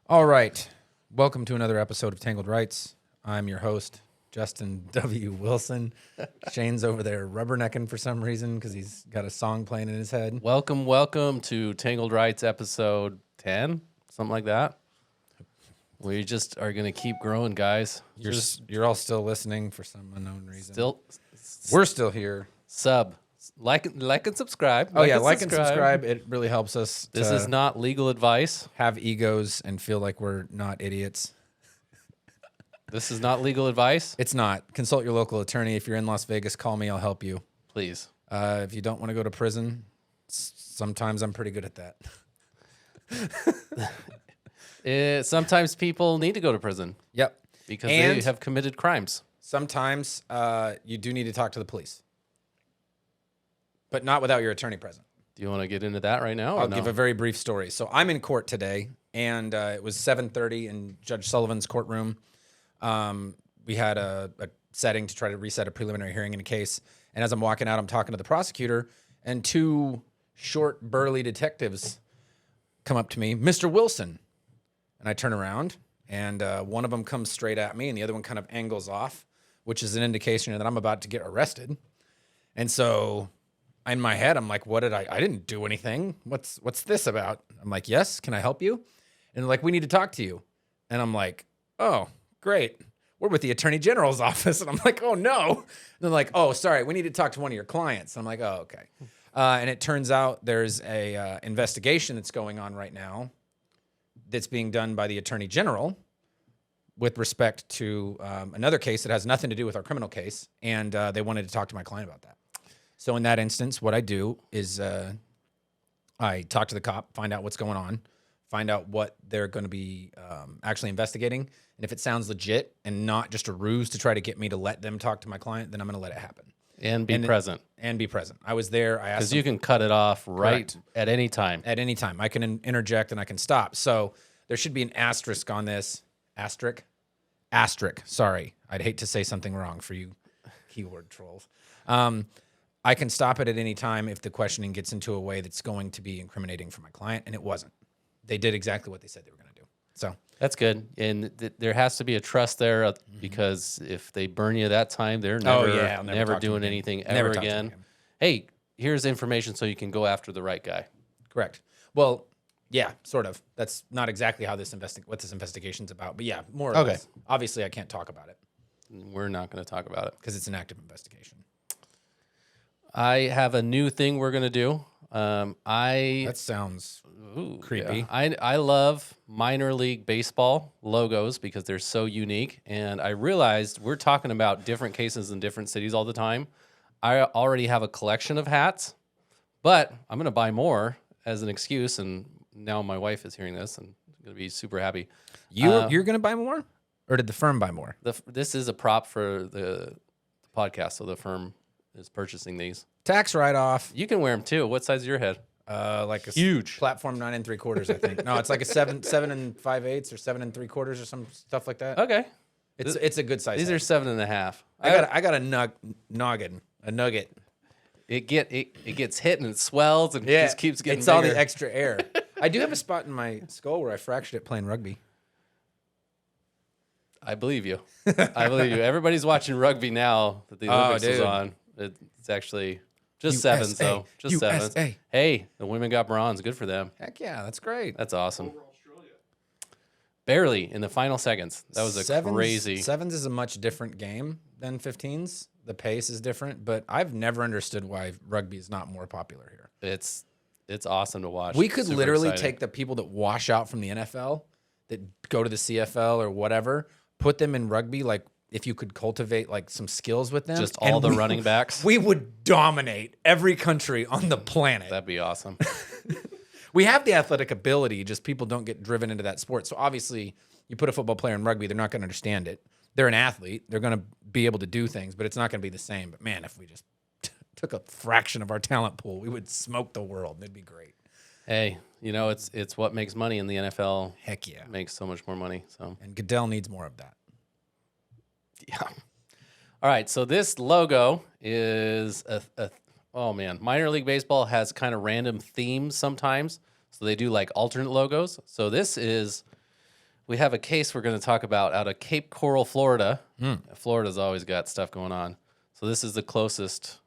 All right. Welcome to another episode of Tangled Rights. I'm your host, Justin W. Wilson. Shane's over there rubbernecking for some reason because he's got a song playing in his head. Welcome to Tangled Rights episode 10, something like that. We just are going to keep growing, guys. You're all still listening for some unknown reason. We're still here. Like and subscribe. Like and subscribe. It really helps us. This is not legal advice. Have egos and feel like we're not idiots. This is not legal advice. It's not. Consult your local attorney. If you're in Las Vegas, call me. I'll help you. Please. If you don't want to go to prison, sometimes I'm pretty good at that. Sometimes people need to go to prison. Yep. Because they have committed crimes. Sometimes you do need to talk to the police. But not without your attorney present. Do you want to get into that right now? I'll give a very brief story. So I'm in court today, and it was 7:30 in Judge Sullivan's courtroom. We had a setting to try to reset a preliminary hearing in a case. And as I'm walking out, I'm talking to the prosecutor, and two short, burly detectives come up to me, Mr. Wilson. And I turn around, and one of them comes straight at me, and the other one kind of angles off, which is an indication that I'm about to get arrested. And so in my head, I'm like, what did I didn't do anything. What's this about? I'm like, yes, can I help you? And they're like, we need to talk to you. And I'm like, oh, great. We're with the Attorney General's office. And I'm like, oh, no. And they're like, oh, sorry, we need to talk to one of your clients. And I'm like, oh, okay. And it turns out there's a investigation that's going on right now that's being done by the Attorney General with respect to another case that has nothing to do with our criminal case. And they wanted to talk to my client about that. So in that instance, what I do is I talk to the cop, find out what's going on, find out what they're going to be actually investigating. And if it sounds legit and not just a ruse to try to get me to let them talk to my client, then I'm going to let it happen. And be present. And be present. I was there. I asked because you can cut it off at any time. At any time. I can interject and I can stop. So there should be an asterisk on this. Asterisk. Sorry. I'd hate to say something wrong for you keyword trolls. I can stop it at any time if the questioning gets into a way that's going to be incriminating for my client, and it wasn't. They did exactly what they said they were going to do. So that's good, and there has to be a trust there because if they burn you that time, they're never doing anything ever again. Hey, here's information so you can go after the right guy. Correct. Well, yeah, sort of. That's not exactly how what this investigation's about, but yeah, more or less. Obviously, I can't talk about it. We're not going to talk about it because it's an active investigation. I have a new thing we're going to do. That sounds creepy. Yeah. I love minor league baseball logos because they're so unique. And I realized we're talking about different cases in different cities all the time. I already have a collection of hats, but I'm going to buy more as an excuse. And now my wife is hearing this and going to be super happy. You're going to buy more? Or did the firm buy more? This is a prop for the podcast, so the firm is purchasing these. Tax write-off. You can wear them too. What size is your head? Like a huge platform 9 3/4, I think. No, it's like a 7 5/8 or 7 3/4 or some stuff like that. Okay, it's a good size. These head. are 7.5. I got a nugget. It gets hit and it swells and just keeps getting. It's bigger. all the extra air. I do have a spot in my skull where I fractured it playing rugby. I believe you. Everybody's watching rugby now that the Olympics is on. It's actually just USA, 7, so just USA. 7. Hey, the women got bronze. Good for them. Heck yeah, that's great. That's awesome. Barely in the final seconds. That was crazy. Sevens is a much different game than 15s. The pace is different, but I've never understood why rugby is not more popular here. It's awesome to watch. We could literally take the people that wash out from the NFL, that go to the CFL or whatever, put them in rugby, like if you could cultivate like some skills with them. Just all the running backs. We would dominate every country on the planet. That'd be awesome. We have the athletic ability, just people don't get driven into that sport. So obviously, you put a football player in rugby, they're not going to understand it. They're an athlete. They're going to be able to do things, but it's not going to be the same. But man, if we just took a fraction of our talent pool, we would smoke the world. It'd be great. Hey, it's what makes money in the NFL. Heck yeah. Makes so much more money. And Goodell needs more of that. Yeah. All right, so this logo is minor league baseball has kind of random themes sometimes. So they do like alternate logos. So this is We have a case we're going to talk about out of Cape Coral, Florida. Florida's always got stuff going on. So this is the closest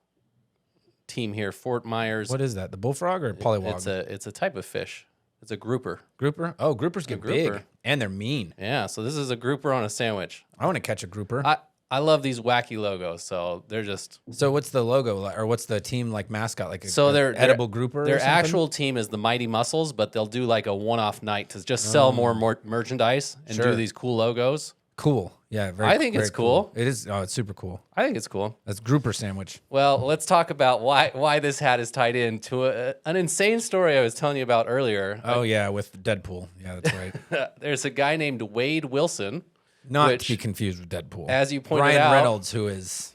team here, Fort Myers. What is that? The bullfrog or pollywog? It's a type of fish. It's a grouper. Grouper? Oh, groupers get big grouper. and they're mean. Yeah, so this is a grouper on a sandwich. I want to catch a grouper. I love these wacky logos. So they're just So what's the logo or what's the team like mascot? Like they're edible grouper? Their or something? actual team is the Mighty Muscles, but they'll do like a one-off night to just sell more merchandise and do these cool logos. Cool. Yeah, I think it's cool. It is. Oh, it's super cool. I think it's cool. That's grouper sandwich. Well, let's talk about why this hat is tied into an insane story I was telling you about earlier. Oh yeah, with Deadpool. Yeah, that's right. There's a guy named Wade Wilson. Not to be confused with Deadpool. As you pointed Ryan out, Reynolds, who is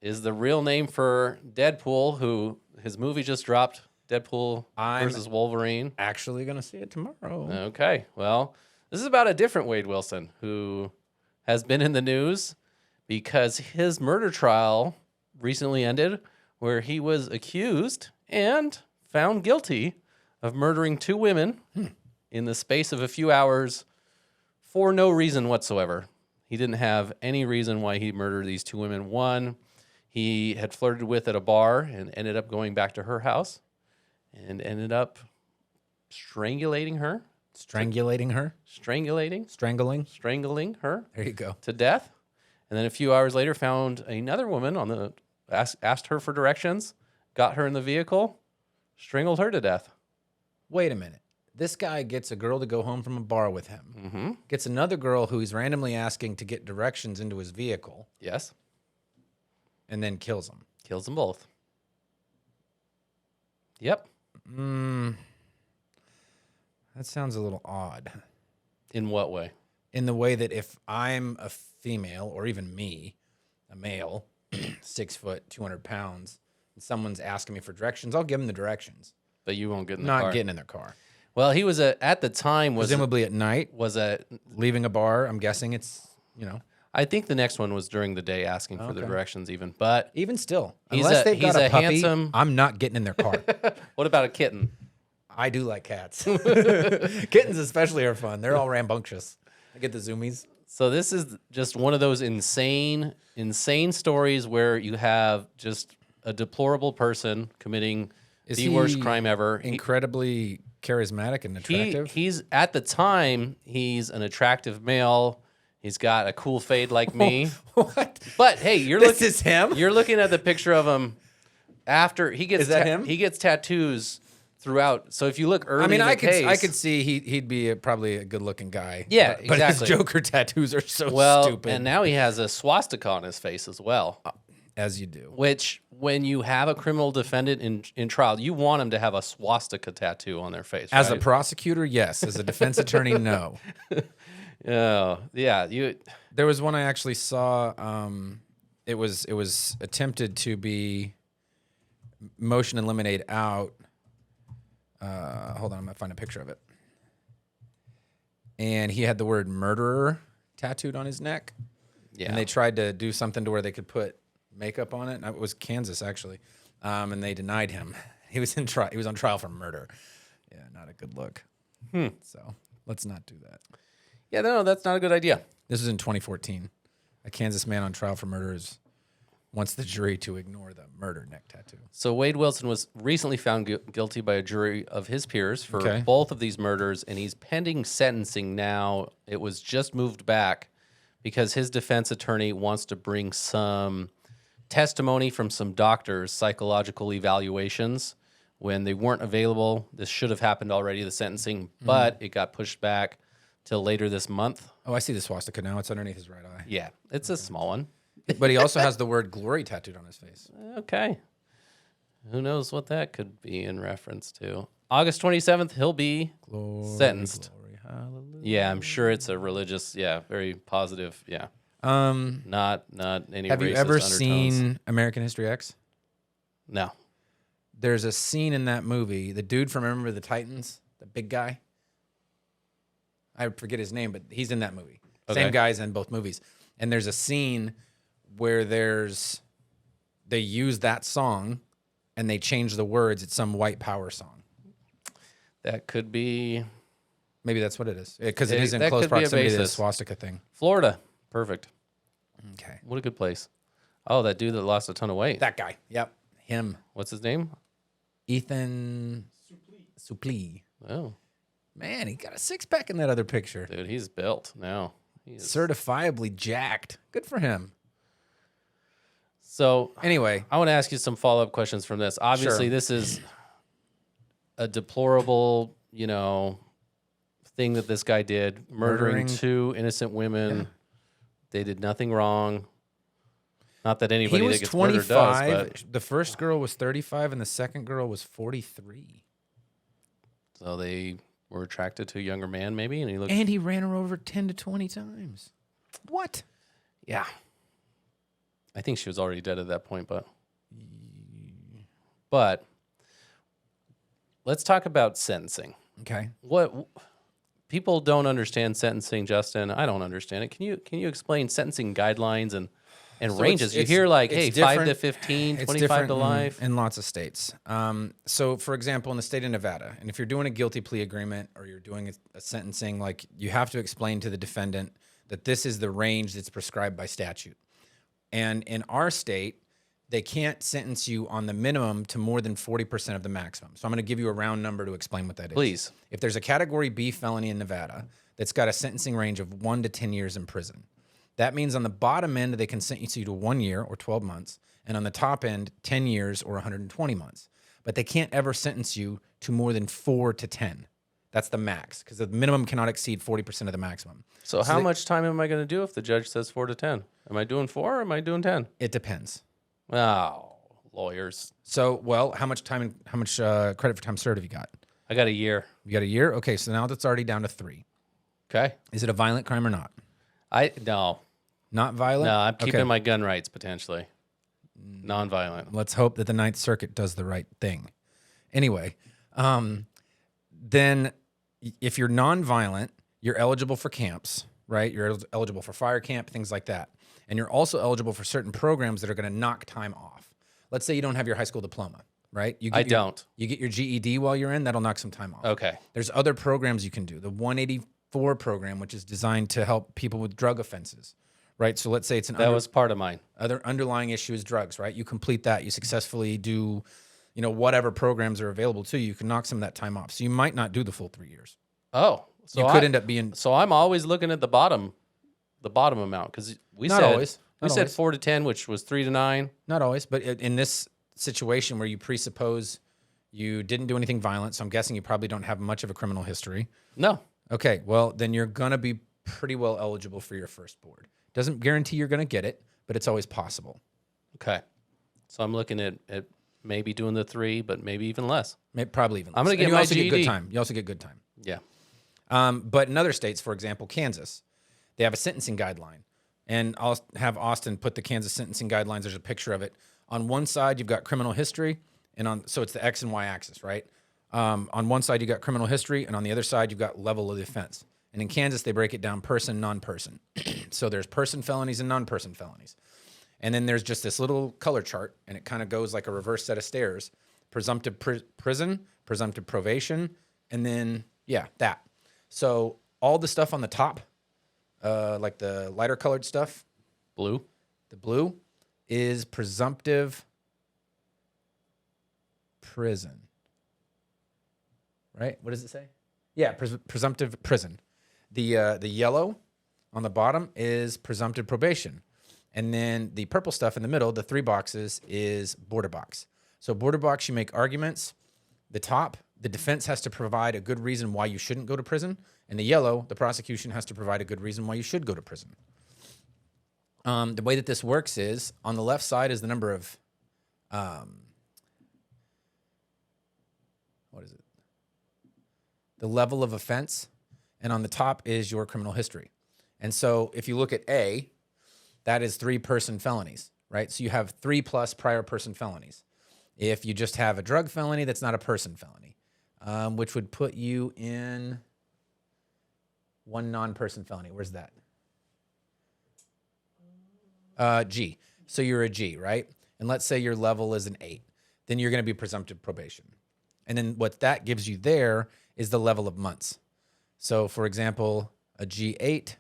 is the real name for Deadpool, who his movie just dropped, Deadpool versus Wolverine. Actually gonna see it tomorrow. Okay, well, this is about a different Wade Wilson who has been in the news because his murder trial recently ended, where he was accused and found guilty of murdering 2 women in the space of a few hours for no reason whatsoever. He didn't have any reason why he murdered these 2 women. One, he had flirted with at a bar and ended up going back to her house and ended up strangulating her. Strangulating her? Strangling her There you go. to death. And then a few hours later found another woman asked her for directions, got her in the vehicle, strangled her to death. Wait a minute. This guy gets a girl to go home from a bar with him. Gets another girl who he's randomly asking to get directions into his vehicle. Yes. And then kills them. Kills them both. Yep. That sounds a little odd. In what way? In the way that if I'm a female, or even me, a male, 6 foot, 200 pounds, and someone's asking me for directions, I'll give them the directions. But you won't get in the car. Not getting in their car. Well, he was at the time Presumably at night. a Leaving a bar, I'm guessing it's, I think the next one was during the day asking for the directions even. But even still, He's unless a- they've got he's a a puppy, handsome- I'm not getting in their car. what about a kitten? I do like cats. Kittens especially are fun. They're all rambunctious. I get the zoomies. So this is just one of those insane stories where you have just a deplorable person committing the worst crime ever. Incredibly charismatic and attractive. He's at the time, he's an attractive male. He's got a cool fade like me. What? But hey, This is him? You're looking at the picture of him after he gets Is that him? He gets tattoos throughout. So if you look early, I mean, in the I case, could see he'd be probably a good-looking guy. Yeah, but exactly. his Joker tattoos are so well, stupid. and now he has a swastika on his face as well. As you do. Which, when you have a criminal defendant in trial, you want them to have a swastika tattoo on their face. As a right? prosecutor, yes. As a defense attorney, no. Oh, yeah. There was one I actually saw. It was attempted to be motion and lemonade out. Hold on, I'm gonna find a picture of it. And he had the word murderer tattooed on his neck. Yeah. And they tried to do something to where they could put makeup on it. And it was Kansas actually, and they denied him. He was in trial. He was on trial for murder. Yeah, not a good look. So let's not do that. Yeah, no, that's not a good idea. This was in 2014. A Kansas man on trial for murder wants the jury to ignore the murder neck tattoo. So Wade Wilson was recently found guilty by a jury of his peers for Okay. both of these murders, and he's pending sentencing now. It was just moved back because his defense attorney wants to bring some testimony from some doctors, psychological evaluations, when they weren't available. This should have happened already, the sentencing, but it got pushed back till later this month. Oh, I see the swastika now. It's underneath his right eye. Yeah, it's a small one. But he also has the word glory tattooed on his face. Okay. Who knows what that could be in reference to? August 27th, he'll be sentenced. Glory, hallelujah. Yeah, I'm sure it's a religious, very positive, yeah. Not any Have you racist ever undertones. seen American History X? No. There's a scene in that movie. The dude from Remember the Titans, the big guy. I forget his name, but he's in that movie. Okay. Same guy's in both movies. And there's a scene where they use that song and they change the words. It's some white power song. That could be Maybe that's what it is. Because it is in that close could be a proximity to the basis. swastika thing. Florida. Perfect. Okay. What a good place. Oh, that dude that lost a ton of weight. That guy. Yep. Him. What's his name? Ethan Suplee. Oh, Man, he got a six-pack in that other picture. dude, he's built now. He is. Certifiably jacked. Good for him. So Anyway, I want to ask you some follow-up questions from this. Obviously, Sure. this is a deplorable, thing that this guy did, murdering 2 innocent women. Yeah. They did nothing wrong. Not that he anybody was that gets murdered 25. does, but The first girl was 35, and the second girl was 43. so they were attracted to a younger man, maybe, and he looked. And he ran her over 10 to 20 times. What? Yeah, I think she was already dead at that point, but let's talk about sentencing. Okay. What people don't understand sentencing, Justin. I don't understand it. Can you explain sentencing guidelines and So ranges? You it's- hear like, it's hey, 5 to different. 15, It's 25 different to life. in lots of states. So, for example, in the state of Nevada, and if you're doing a guilty plea agreement or you're doing a sentencing, like you have to explain to the defendant that this is the range that's prescribed by statute. And in our state, they can't sentence you on the minimum to more than 40% of the maximum. So I'm going to give you a round number to explain what that is. Please. If there's a category B felony in Nevada that's got a sentencing range of 1 to 10 years in prison, that means on the bottom end, they can sentence you to 1 year or 12 months. And on the top end, 10 years or 120 months. But they can't ever sentence you to more than 4 to 10. That's the max, because the minimum cannot exceed 40% of the maximum. So how much time am I going to do if the judge says 4 to 10? Am I doing 4 or am I doing 10? It depends. Oh, lawyers. So, well, how much time? How much credit for time served have you got? I got a year. You got a year? Okay, so now that's already down to 3. Okay. Is it a violent crime or not? No, Not violent? I'm keeping Okay. my gun rights potentially. Non-violent. Let's hope that the Ninth Circuit does the right thing. Anyway, then if you're nonviolent, you're eligible for camps, right? You're eligible for fire camp, things like that. And you're also eligible for certain programs that are going to knock time off. Let's say you don't have your high school diploma, right? You get don't. You get your GED while you're in, that'll knock some time off. Okay. There's other programs you can do. The 184 program, which is designed to help people with drug offenses, right? So let's say it's That was part of mine. other underlying issue is drugs, right? You complete that, you successfully do, whatever programs are available to you, you can knock some of that time off. So you might not do the full 3 years. Oh, so You could end up being So I'm always looking at the bottom amount because we Not said always. we Not said always. 4 to 10, which was 3 to 9. not always, but in this situation where you presuppose you didn't do anything violent, so I'm guessing you probably don't have much of a criminal history. No. Okay, well, then you're going to be pretty well eligible for your first board. Doesn't guarantee you're going to get it, but it's always possible. Okay. So I'm looking at maybe doing the 3, but maybe even less. Probably even less. I'm gonna And get you my also get good GED. time. You also get good time. Yeah. But in other states, for example, Kansas, they have a sentencing guideline. And I'll have Austin put the Kansas sentencing guidelines. There's a picture of it. On one side, you've got criminal history, so it's the X and Y axis, right? On one side, you got criminal history, and on the other side, you've got level of the offense. And in Kansas, they break it down person, non-person. So there's person felonies and non-person felonies. And then there's just this little color chart, and it kind of goes like a reverse set of stairs. Presumptive prison, presumptive probation, and then, that. So all the stuff on the top, like the lighter colored stuff, Blue. the blue, is presumptive prison. Right? What does it say? Yeah, presumptive prison. The yellow on the bottom is presumptive probation. And then the purple stuff in the middle, the 3 boxes, is border box. So border box, you make arguments. The top, the defense has to provide a good reason why you shouldn't go to prison. And the yellow, the prosecution has to provide a good reason why you should go to prison. The way that this works is, on the left side is the number of, the level of offense, and on the top is your criminal history. And so if you look at A, that is 3 person felonies, right? So you have 3 plus prior person felonies. If you just have a drug felony, that's not a person felony, which would put you in 1 non-person felony. Where's that? G. So you're a G, right? And let's say your level is an 8. Then you're going to be presumptive probation. And then what that gives you there is the level of months. So, for example, a G8,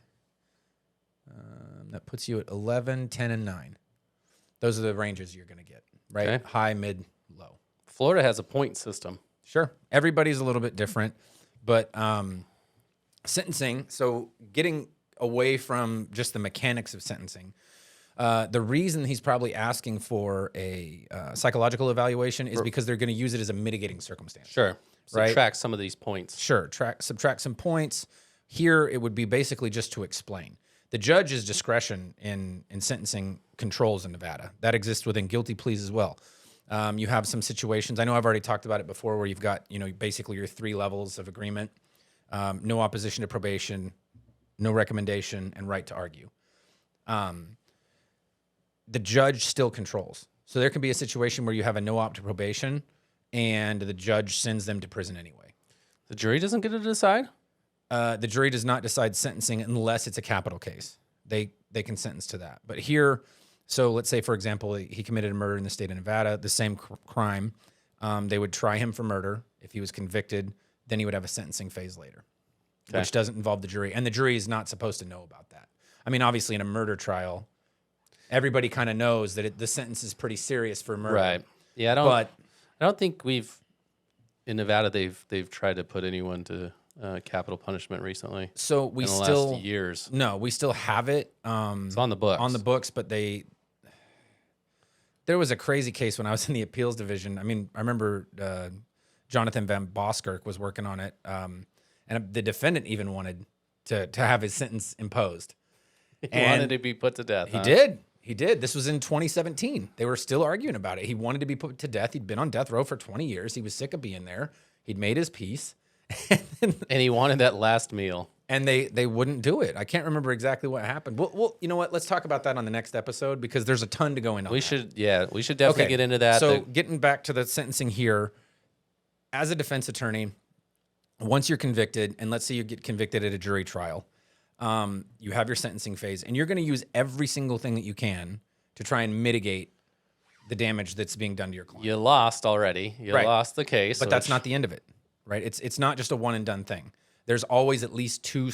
that puts you at 11, 10, and 9. Those are the ranges you're going to get, right? Okay. High, mid, low. Florida has a point system. Sure. Everybody's a little bit different, but sentencing, so getting away from just the mechanics of sentencing, the reason he's probably asking for a psychological evaluation is because they're going to use it as a mitigating circumstance. Sure. Right? Subtract some of these points. Sure. Subtract some points. Here, it would be basically just to explain. The judge's discretion in sentencing controls in Nevada. That exists within guilty pleas as well. You have some situations, I know I've already talked about it before, where you've got, basically your 3 levels of agreement, no opposition to probation, no recommendation, and right to argue. The judge still controls. So there can be a situation where you have a no op to probation and the judge sends them to prison anyway. The jury doesn't get to decide? The jury does not decide sentencing unless it's a capital case. They can sentence to that. But here, so let's say, for example, he committed a murder in the state of Nevada, the same crime. They would try him for murder. If he was convicted, then he would have a sentencing phase later, which doesn't involve the jury. And the jury is not supposed to know about that. I mean, obviously, in a murder trial, everybody kind of knows that the sentence is pretty serious for murder. Right. Yeah, I don't think in Nevada they've tried to put anyone to capital punishment recently. So we in the still last years. No, we still have it. It's on the books. On the books, but there was a crazy case when I was in the appeals division. I mean, I remember Jonathan Van Boskirk was working on it, and the defendant even wanted to have his sentence imposed. He wanted to be put to death. He did. He did. This was in 2017. They were still arguing about it. He wanted to be put to death. He'd been on death row for 20 years. He was sick of being there. He'd made his peace. And he wanted that last meal. And they wouldn't do it. I can't remember exactly what happened. Well, you know what? Let's talk about that on the next episode because there's a ton to go into. We should definitely get into that. So getting back to the sentencing here, as a defense attorney, once you're convicted, and let's say you get convicted at a jury trial, you have your sentencing phase, and you're going to use every single thing that you can to try and mitigate the damage that's being done to your client. You lost already. You lost the case. But that's not the end of it, right? It's not just a one and done thing. There's always at least 2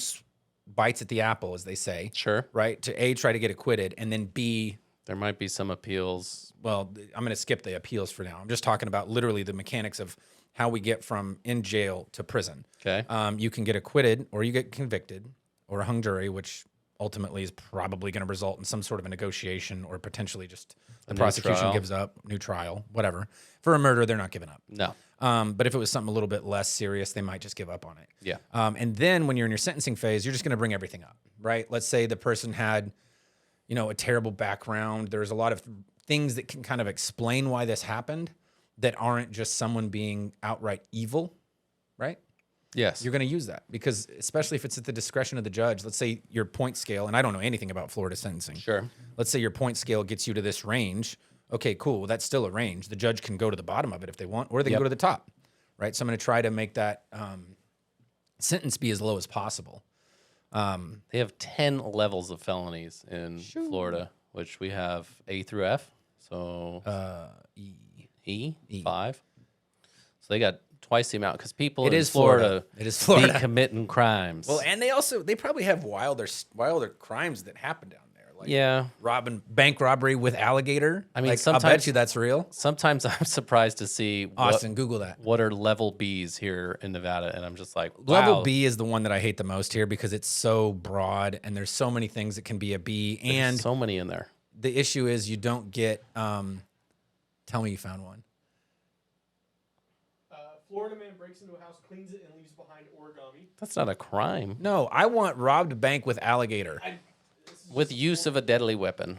bites at the apple, as they say. Sure. Right? To A, try to get acquitted, and then B... There might be some appeals. Well, I'm going to skip the appeals for now. I'm just talking about literally the mechanics of how we get from in jail to prison. Okay. You can get acquitted or you get convicted or a hung jury, which ultimately is probably going to result in some sort of a negotiation or potentially just the prosecution gives up, new trial, whatever. For a murder, they're not giving up. No. But if it was something a little bit less serious, they might just give up on it. Yeah. And then when you're in your sentencing phase, you're just going to bring everything up, right? Let's say the person had, a terrible background. There's a lot of things that can kind of explain why this happened that aren't just someone being outright evil, right? Yes. You're going to use that because especially if it's at the discretion of the judge, let's say your point scale, and I don't know anything about Florida sentencing. Sure. Let's say your point scale gets you to this range. Okay, cool. Well, that's still a range. The judge can go to the bottom of it if they want, or they can go to the top, right? So I'm going to try to make that sentence be as low as possible. They have 10 levels of felonies in Florida, which we have A through F. So E, 5. So they got twice the amount because people in Florida, be committing crimes. Well, and they probably have wilder crimes that happen down there. Like bank robbery with alligator. I mean, I bet you that's real. Sometimes I'm surprised to see Austin, Google that. What are level Bs here in Nevada? And I'm just like, wow. Level B is the one that I hate the most here because it's so broad and there's so many things that can be a B. And there's so many in there. The issue is you don't get. Tell me you found one. Florida man breaks into a house, cleans it, and leaves behind origami. That's not a crime. No, I want robbed bank with alligator. With use of a deadly weapon.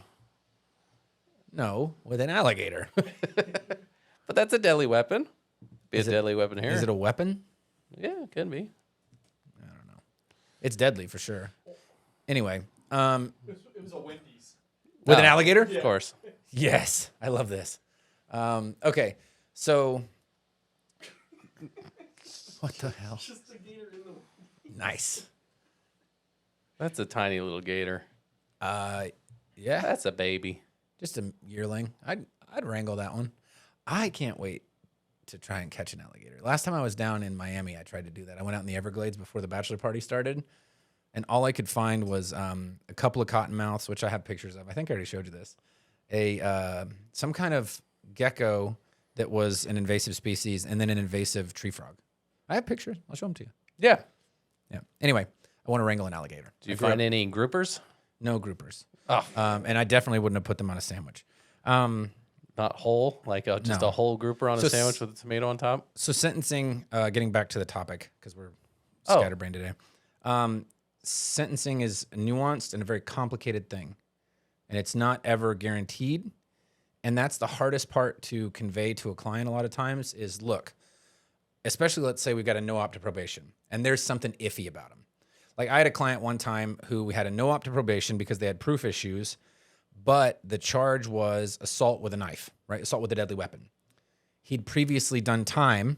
No, with an alligator. But that's a deadly weapon. Deadly weapon here. Is it a weapon? Yeah, it can be. I don't know. It's deadly for sure. Anyway. It was a Wendy's. With an alligator? Of course. Yes. I love this. Okay. So... What the hell? Just a gator in the... Nice. That's a tiny little gator. Yeah. That's a baby. Just a yearling. I'd wrangle that one. I can't wait to try and catch an alligator. Last time I was down in Miami, I tried to do that. I went out in the Everglades before the bachelor party started, and all I could find was a couple of cottonmouths, which I have pictures of. I think I already showed you this. Some kind of gecko that was an invasive species, and then an invasive tree frog. I have pictures. I'll show them to you. Yeah. Yeah. Anyway, I want to wrangle an alligator. Do you find any groupers? No groupers. Oh. And I definitely wouldn't have put them on a sandwich. Not whole, like just No. a whole grouper on a sandwich with a tomato on top? So sentencing, getting back to the topic, because we're Oh. scatterbrained today. Sentencing is a nuanced and a very complicated thing. And it's not ever guaranteed. And that's the hardest part to convey to a client a lot of times is, look, especially let's say we've got a no opt to probation and there's something iffy about them. Like I had a client one time who we had a no opt to probation because they had proof issues, but the charge was assault with a knife, right? Assault with a deadly weapon. He'd previously done time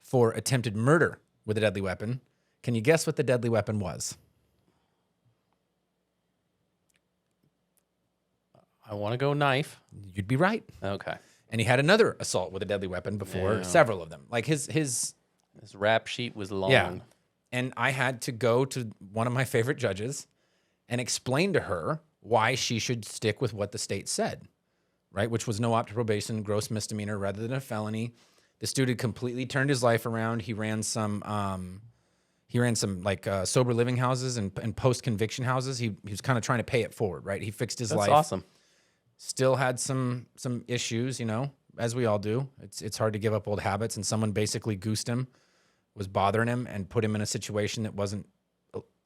for attempted murder with a deadly weapon. Can you guess what the deadly weapon was? I want to go knife. You'd be right. Okay. And he had another assault with a deadly weapon before, Yeah. several of them. Like his This rap sheet was long. Yeah. And I had to go to one of my favorite judges and explain to her why she should stick with what the state said, right? Which was no opt to probation, gross misdemeanor rather than a felony. This dude had completely turned his life around. He ran some like sober living houses and post conviction houses. He was kind of trying to pay it forward, right? He fixed his That's life. awesome. Still had some issues, you know, as we all do. It's hard to give up old habits, and someone basically goosed him, was bothering him, and put him in a situation that wasn't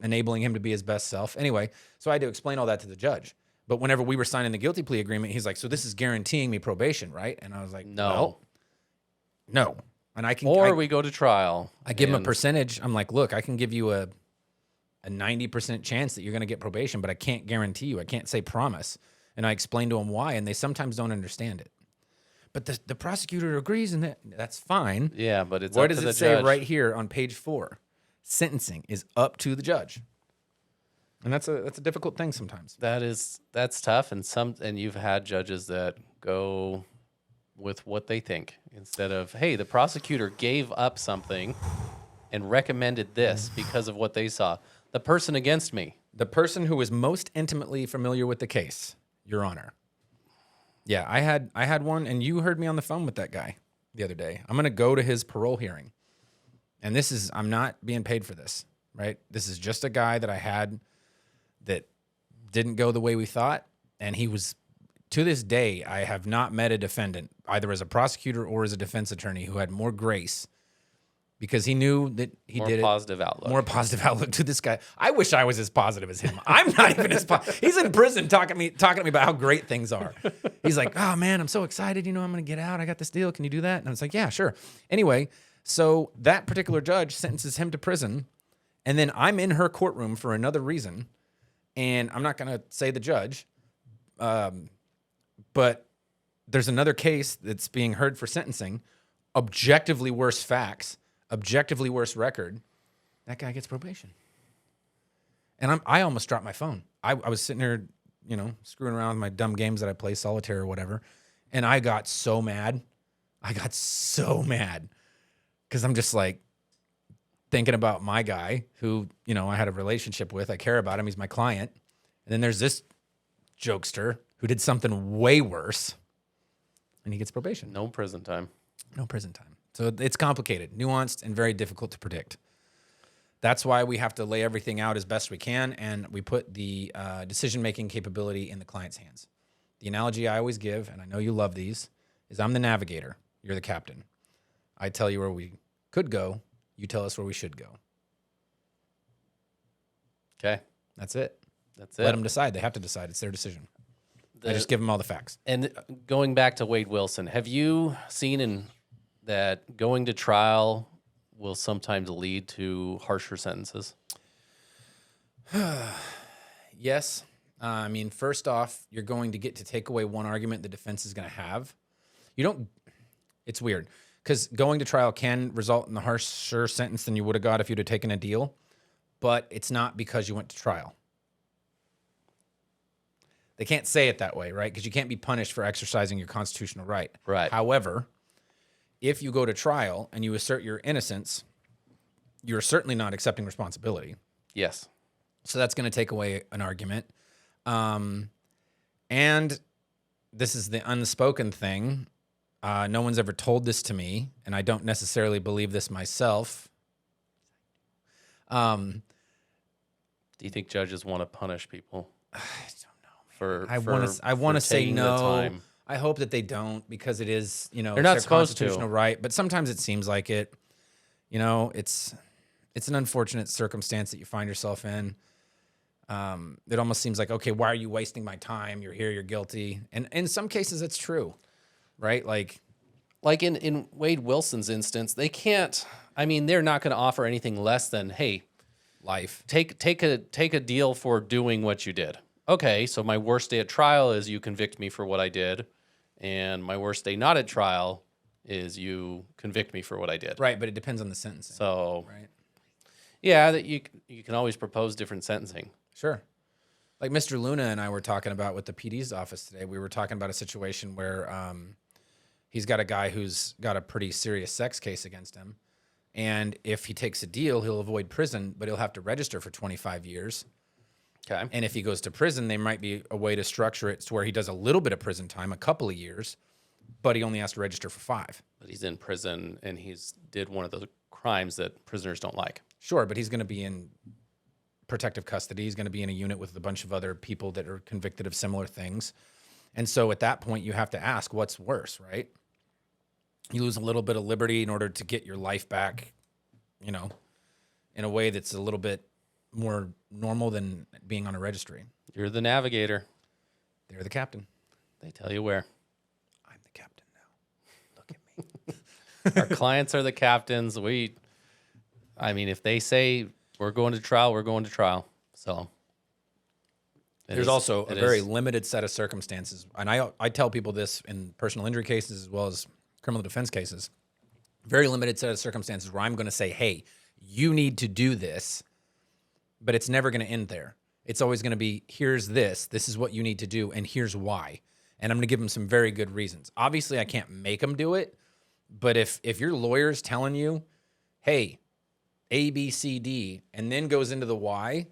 enabling him to be his best self. Anyway, so I had to explain all that to the judge. But whenever we were signing the guilty plea agreement, he's like, "So this is guaranteeing me probation, right?" And I was like, No. well, no." And I can, Or we go to trial. I give him a and- percentage. I'm like, "Look, I can give you a 90% chance that you're going to get probation, but I can't guarantee you. I can't say promise." And I explained to him why, and they sometimes don't understand it. But the prosecutor agrees, and that's fine. Yeah, but it's What up does to it the say judge. right here on page 4? Sentencing is up to the judge, and that's a difficult thing sometimes. That's tough, and you've had judges that go with what they think instead of, hey, the prosecutor gave up something and recommended this because of what they saw. The person against me. The person who was most intimately familiar with the case, Your Honor. Yeah, I had one, and you heard me on the phone with that guy the other day. I'm going to go to his parole hearing, and I'm not being paid for this, right? This is just a guy that I had that didn't go the way we thought, and he was, to this day, I have not met a defendant, either as a prosecutor or as a defense attorney, who had more grace because he knew that he More did positive outlook. More positive outlook to this guy. I wish I was as positive as him. I'm not even as positive. He's in prison talking to me about how great things are. He's like, "Oh man, I'm so excited. You know, I'm going to get out. I got this deal. Can you do that?" And I was like, "Yeah, sure." Anyway, so that particular judge sentences him to prison, and then I'm in her courtroom for another reason, and I'm not going to say the judge, but there's another case that's being heard for sentencing, objectively worse facts, objectively worse record. That guy gets probation. And I almost dropped my phone. I was sitting there, you know, screwing around with my dumb games that I play, solitaire or whatever. And I got so mad. Because I'm just like thinking about my guy who, you know, I had a relationship with. I care about him. He's my client. And then there's this jokester who did something way worse. And he gets probation. No prison time. No prison time. So it's complicated, nuanced, and very difficult to predict. That's why we have to lay everything out as best we can, and we put the decision-making capability in the client's hands. The analogy I always give, and I know you love these, is I'm the navigator. You're the captain. I tell you where we could go. You tell us where we should go. Okay. That's it. That's it. Let them decide. They have to decide. It's their decision. I just give them all the facts. And going back to Wade Wilson, have you seen that going to trial will sometimes lead to harsher sentences? Yes. I mean, first off, you're going to get to take away one argument the defense is going to have. It's weird because going to trial can result in a harsher sentence than you would have got if you'd have taken a deal, but it's not because you went to trial. They can't say it that way, right? Because you can't be punished for exercising your constitutional right. Right. However, if you go to trial and you assert your innocence, you're certainly not accepting responsibility. Yes. So that's going to take away an argument. And this is the unspoken thing. No one's ever told this to me, and I don't necessarily believe this myself. Do you think judges want to punish people? I don't know. For I want to say taking the no. time? I hope that they don't, because it is, you know, They're it's not their supposed to. constitutional right. But sometimes it seems like it. You know, it's an unfortunate circumstance that you find yourself in. It almost seems like, okay, why are you wasting my time? You're here, you're guilty. And in some cases, it's true, right? Like in Wade Wilson's instance, they can't. I mean, they're not going to offer anything less than, hey, life. take a deal for doing what you did. Okay, so my worst day at trial is you convict me for what I did, and my worst day not at trial is you convict me for what I did. Right, but it depends on the sentencing. So, right. Yeah, that you can always propose different sentencing. Sure. Like Mr. Luna and I were talking about with the PD's office today. We were talking about a situation where he's got a guy who's got a pretty serious sex case against him. And if he takes a deal, he'll avoid prison, but he'll have to register for 25 years. Okay. And if he goes to prison, there might be a way to structure it to where he does a little bit of prison time, a couple of years, but he only has to register for 5. But he's in prison and he's did one of those crimes that prisoners don't like. Sure, but he's going to be in protective custody. He's going to be in a unit with a bunch of other people that are convicted of similar things. And so at that point, you have to ask, what's worse, right? You lose a little bit of liberty in order to get your life back, you know, in a way that's a little bit more normal than being on a registry. You're the navigator. They're the captain. They tell you where. I'm the captain now. Look at me. Our clients are the captains. I mean, if they say we're going to trial, we're going to trial. So there's also a very limited set of circumstances. And I tell people this in personal injury cases as well as criminal defense cases. Very limited set of circumstances where I'm going to say, hey, you need to do this, but it's never going to end there. It's always going to be, here's this. This is what you need to do, and here's why. And I'm going to give them some very good reasons. Obviously, I can't make them do it, but if your lawyer's telling you, hey, A, B, C, D, and then goes into the why,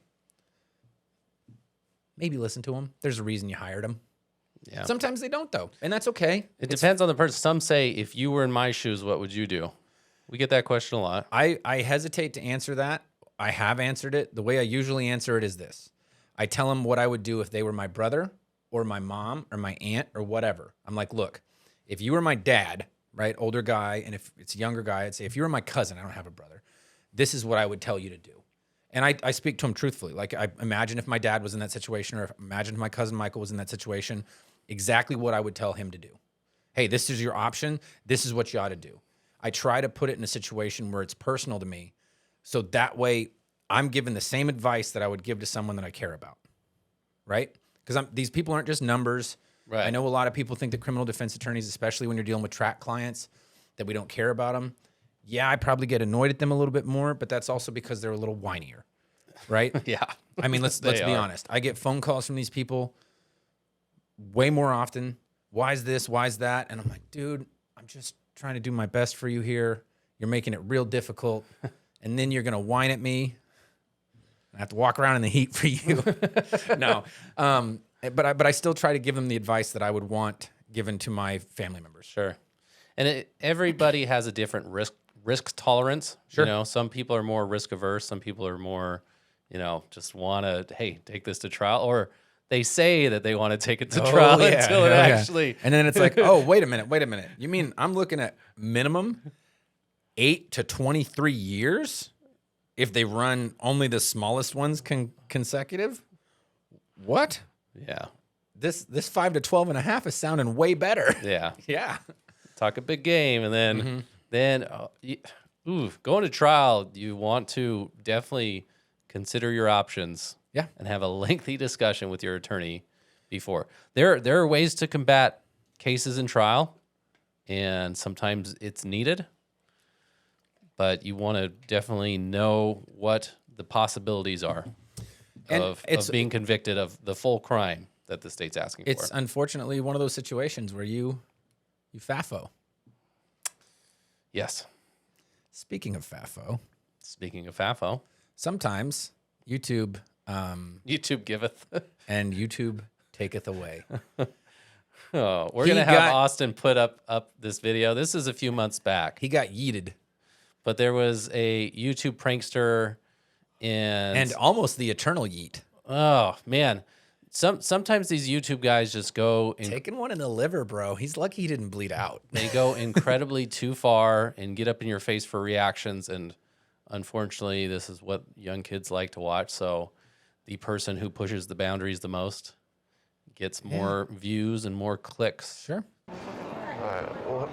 maybe listen to them. There's a reason you hired them. Yeah. Sometimes they don't, though, and that's okay. It depends on the person. Some say, if you were in my shoes, what would you do? We get that question a lot. I hesitate to answer that. I have answered it. The way I usually answer it is this. I tell them what I would do if they were my brother or my mom or my aunt or whatever. I'm like, look, if you were my dad, right, older guy, and if it's a younger guy, I'd say, if you were my cousin, I don't have a brother, this is what I would tell you to do. And I speak to him truthfully. Like, I imagine if my dad was in that situation, or imagine if my cousin Michael was in that situation, exactly what I would tell him to do. Hey, this is your option. This is what you ought to do. I try to put it in a situation where it's personal to me, so that way I'm given the same advice that I would give to someone that I care about, right? Because these people aren't just numbers. Right. I know a lot of people think that criminal defense attorneys, especially when you're dealing with track clients, that we don't care about them. Yeah, I probably get annoyed at them a little bit more, but that's also because they're a little whinier, right? Yeah. I mean, let's be honest. I get phone calls from these people way more often. Why is this? Why is that? And I'm like, dude, I'm just trying to do my best for you here. You're making it real difficult. And then you're going to whine at me. I have to walk around in the heat for you. No. But I still try to give them the advice that I would want given to my family members. Sure. And everybody has a different risk tolerance. Sure. You know, some people are more risk averse. Some people are more, just want to, hey, take this to trial. Or they say that they want to take it to trial until it actually. And then it's like, oh, wait a minute. You mean I'm looking at minimum 8 to 23 years if they run only the smallest ones consecutive? What? Yeah. This 5 to 12 and a half is sounding way better. Yeah. Yeah. Talk a big game, and then going to trial, you want to definitely consider your options. Yeah. And have a lengthy discussion with your attorney before. There are ways to combat cases in trial, and sometimes it's needed. But you want to definitely know what the possibilities are of being convicted of the full crime that the state's asking for. It's unfortunately one of those situations where you FAFO. Yes. Speaking of FAFO, Speaking of FAFO, sometimes YouTube YouTube giveth. and YouTube taketh away. Oh, we're He gonna have got- Austin put up this video. This is a few months back, He got yeeted. but there was a YouTube prankster, And almost the eternal yeet. oh man, sometimes these YouTube guys just go Taking one in the liver, bro. He's lucky he didn't bleed out. they go incredibly too far and get up in your face for reactions, and unfortunately, this is what young kids like to watch. So, the person who pushes the boundaries the most gets more views and more clicks. Sure. Alright, well,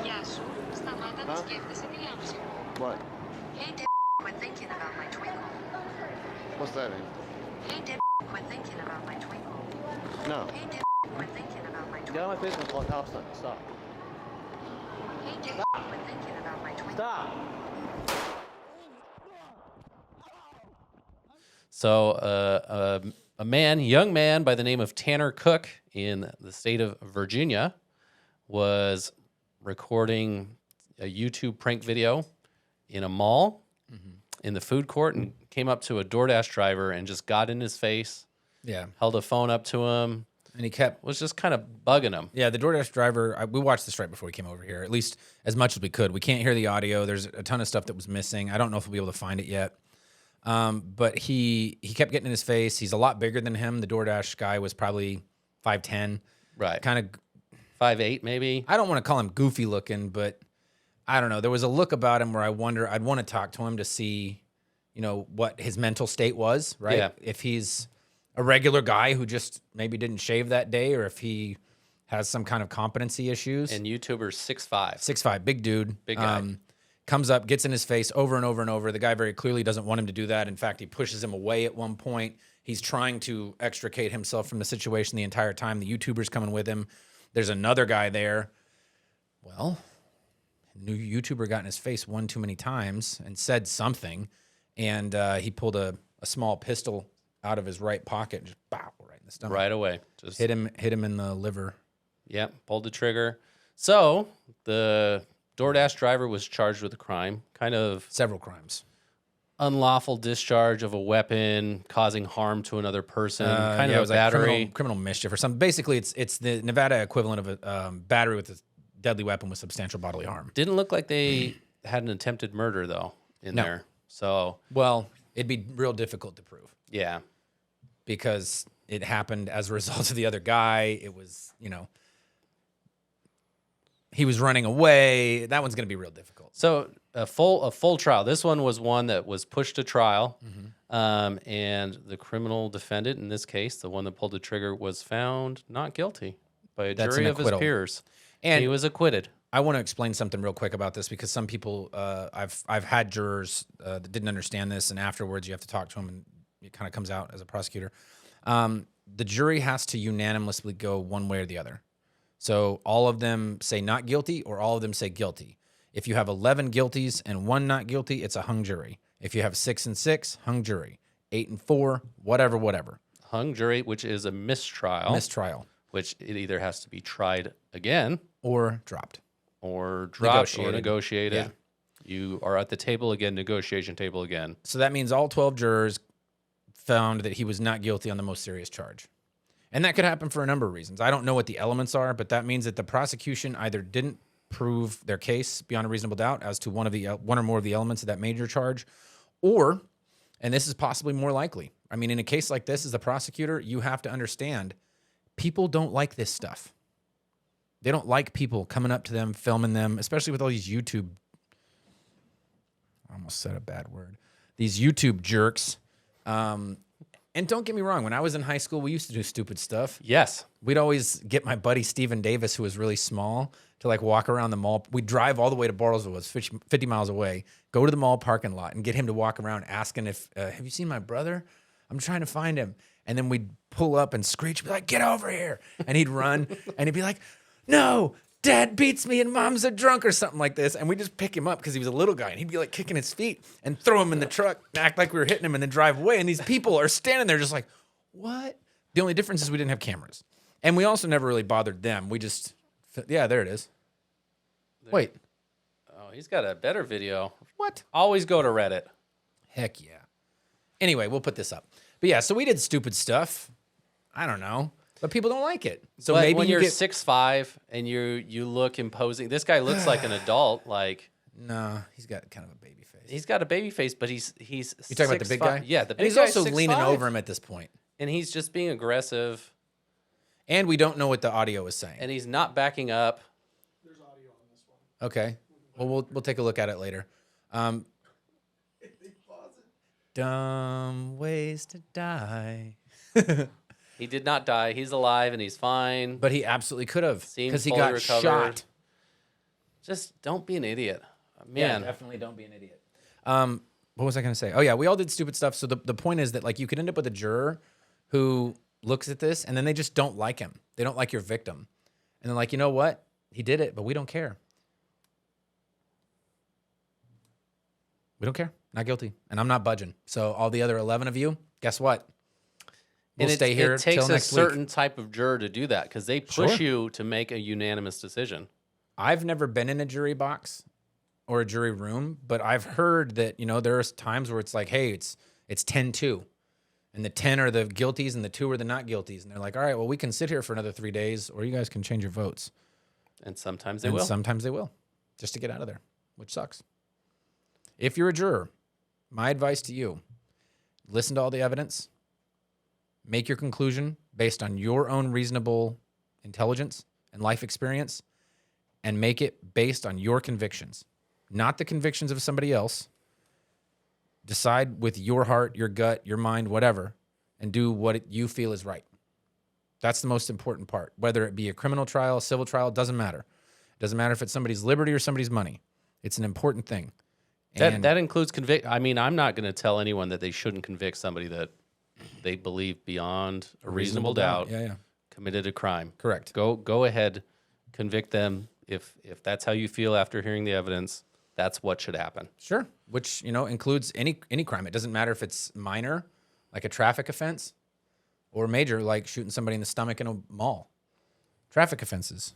Yasu, σταμάτα να σκέφτεσαι τι λάμψη. what? Hey, quit thinking about my twinkle. What's that mean? Hey, quit thinking about my twinkle. No. Hey, quit thinking about my Get twinkle. out of my face and call house son. Stop. Hey, quit thinking about my twinkle. Stop! So, a young man by the name of Tanner Cook in the state of Virginia was recording a YouTube prank video in a mall in the food court and came up to a DoorDash driver and just got in his face, Yeah. held a phone up to him, And he kept, was just kind of bugging him. yeah, the DoorDash driver, we watched this right before we came over here, at least as much as we could. We can't hear the audio. There's a ton of stuff that was missing. I don't know if we'll be able to find it yet. But he kept getting in his face. He's a lot bigger than him. The DoorDash guy was probably 5'10", Right. kind of, 5'8", maybe. I don't want to call him goofy looking, but I don't know. There was a look about him where I'd want to talk to him to see, what his mental state was, right? Yeah. If he's a regular guy who just maybe didn't shave that day, or if he has some kind of competency issues. And YouTuber's 6'5". 6'5", big dude. Big guy. Comes up, gets in his face over and over and over. The guy very clearly doesn't want him to do that. In fact, he pushes him away at one point. He's trying to extricate himself from the situation the entire time. The YouTuber's coming with him. There's another guy there. Well, new YouTuber got in his face one too many times and said something, and he pulled a small pistol out of his right pocket and just bow right in the stomach. Right away. Just Hit him in the liver. Yep, pulled the trigger. So the DoorDash driver was charged with a crime, kind of Several crimes. unlawful discharge of a weapon, causing harm to another person, kind Yeah, it of was a like battery. criminal mischief or something. Basically, it's the Nevada equivalent of a battery with a deadly weapon with substantial bodily harm. Didn't look like they had an attempted murder though in No. there. So Well, it'd be real difficult to prove yeah, because it happened as a result of the other guy. It was, he was running away. That one's going to be real difficult. so a full trial. This one was one that was pushed to trial, Mm-hmm. and the criminal defendant in this case, the one that pulled the trigger, was found not guilty by a That's jury an of his acquittal. peers, And he was acquitted. I want to explain something real quick about this because some people, I've had jurors that didn't understand this, and afterwards you have to talk to them, and it kind of comes out as a prosecutor. The jury has to unanimously go one way or the other. So all of them say not guilty, or all of them say guilty. If you have 11 guilties and 1 not guilty, it's a hung jury. If you have 6 and 6, hung jury. 8 and 4, whatever. Hung jury, which is a mistrial, Mistrial which it either has to be tried again or dropped. or dropped or Negotiated. negotiated. Yeah. You are at the table again, negotiation table again. So that means all 12 jurors found that he was not guilty on the most serious charge. And that could happen for a number of reasons. I don't know what the elements are, but that means that the prosecution either didn't prove their case beyond a reasonable doubt as to one or more of the elements of that major charge, or, and this is possibly more likely, I mean, in a case like this, as a prosecutor, you have to understand people don't like this stuff. They don't like people coming up to them, filming them, especially with all these YouTube, I almost said a bad word, these YouTube jerks. And don't get me wrong, when I was in high school, we used to do stupid stuff. Yes. We'd always get my buddy Stephen Davis, who was really small, to like walk around the mall. We'd drive all the way to Bartlesville, it's 50 miles away, go to the mall parking lot and get him to walk around asking if, have you seen my brother? I'm trying to find him. And then we'd pull up and screech, be like, get over here. And he'd run and he'd be like, no, Dad beats me and Mom's a drunk or something like this. And we just pick him up because he was a little guy. And he'd be like kicking his feet and throw him in the truck, act like we were hitting him and then drive away. And these people are standing there just like, what? The only difference is we didn't have cameras. And we also never really bothered them. We just, yeah, there it is. Wait. Oh, he's got a better video. What? Always go to Reddit. Heck yeah. Anyway, we'll put this up. But yeah, so we did stupid stuff. I don't know. But people don't like it. So But maybe when you you're get... 6'5" and you look imposing. This guy looks like an adult. Like No, he's got kind of a baby face. he's got a baby face, but he's You talking about the big 6'5". guy? Yeah, the big And he's guy's also leaning 6'5", over him at this point. and he's just being aggressive, And we don't know what the audio is saying. and he's not backing up. There's audio on this one. Okay. Well, we'll take a look at it later. Dumb ways to die. He did not die. He's alive and he's fine. But he absolutely could have Seems because he fully got recovered. shot. Just don't be an idiot, Yeah, man. definitely don't be an idiot. What was I going to say? Oh yeah, we all did stupid stuff. So the point is that like you could end up with a juror who looks at this and then they just don't like him. They don't like your victim. And they're like, you know what? He did it, but we don't care. We don't care. Not guilty. And I'm not budging. So all the other 11 of you, guess what? We'll And stay here it takes till a next certain week. type of juror to do that because they push Sure. you to make a unanimous decision. I've never been in a jury box or a jury room, but I've heard that, you know, there's times where it's like, hey, it's 10-2. And the 10 are the guilties and the 2 are the not guilties. And they're like, all right, well, we can sit here for another 3 days or you guys can change your votes. And sometimes they And will. sometimes they will, just to get out of there, which sucks. If you're a juror, my advice to you, listen to all the evidence, make your conclusion based on your own reasonable intelligence and life experience, and make it based on your convictions, not the convictions of somebody else. Decide with your heart, your gut, your mind, whatever, and do what you feel is right. That's the most important part. Whether it be a criminal trial, a civil trial, it doesn't matter. It doesn't matter if it's somebody's liberty or somebody's money. It's an important thing. And That includes convict. I mean, I'm not going to tell anyone that they shouldn't convict somebody that they believe beyond a reasonable doubt Yeah. committed a crime. Correct. Go ahead, convict them. If that's how you feel after hearing the evidence, that's what should happen. Sure. Which, you know, includes any crime. It doesn't matter if it's minor, like a traffic offense, or major, like shooting somebody in the stomach in a mall. Traffic offenses.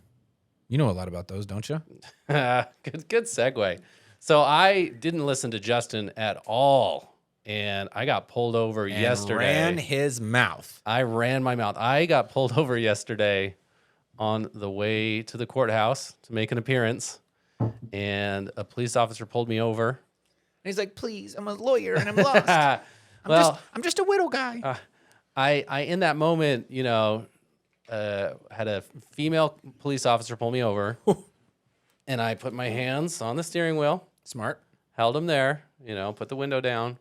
You know a lot about those, don't you? Good segue. So I didn't listen to Justin at all, and I got pulled over And yesterday. ran his mouth. I ran my mouth. I got pulled over yesterday on the way to the courthouse to make an appearance, and a police officer pulled me over. And he's like, please, I'm a lawyer and I'm lost. I'm just a widow guy. I in that moment, you know, had a female police officer pull me over, and I put my hands on the steering wheel, Smart. held them there, you know, put the window down,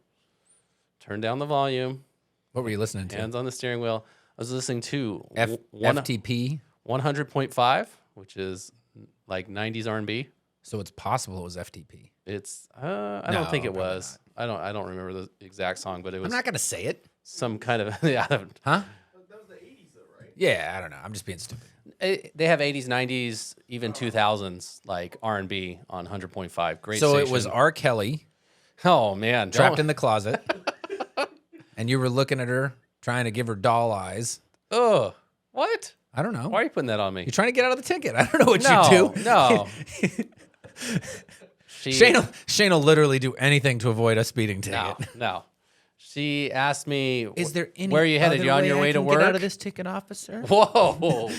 turned down the volume, What were you listening to? hands on the steering wheel. I was listening to FTP. 100.5, which is like 90s R&B. So it's possible it was FTP. It's I No, don't think it probably was. I don't remember the exact song, but it was I'm not going to say it. some kind of yeah. Huh? That was the 80s, though, right? Yeah, I don't know. I'm just being stupid. They have 80s, 90s, even 2000s like R&B on 100.5. Great. So station. it was R. Kelly Oh man, trapped in the closet. And you were looking at her, trying to give her doll eyes. Oh, what? I don't know. Why are you putting that on me? You're trying to get out of the ticket. I don't know what No, you do. no. Shane will literally do anything to avoid a speeding ticket. No. She asked me, Is there any where are you headed? other You on way your I way to can work? Get out of this ticket, officer? Whoa.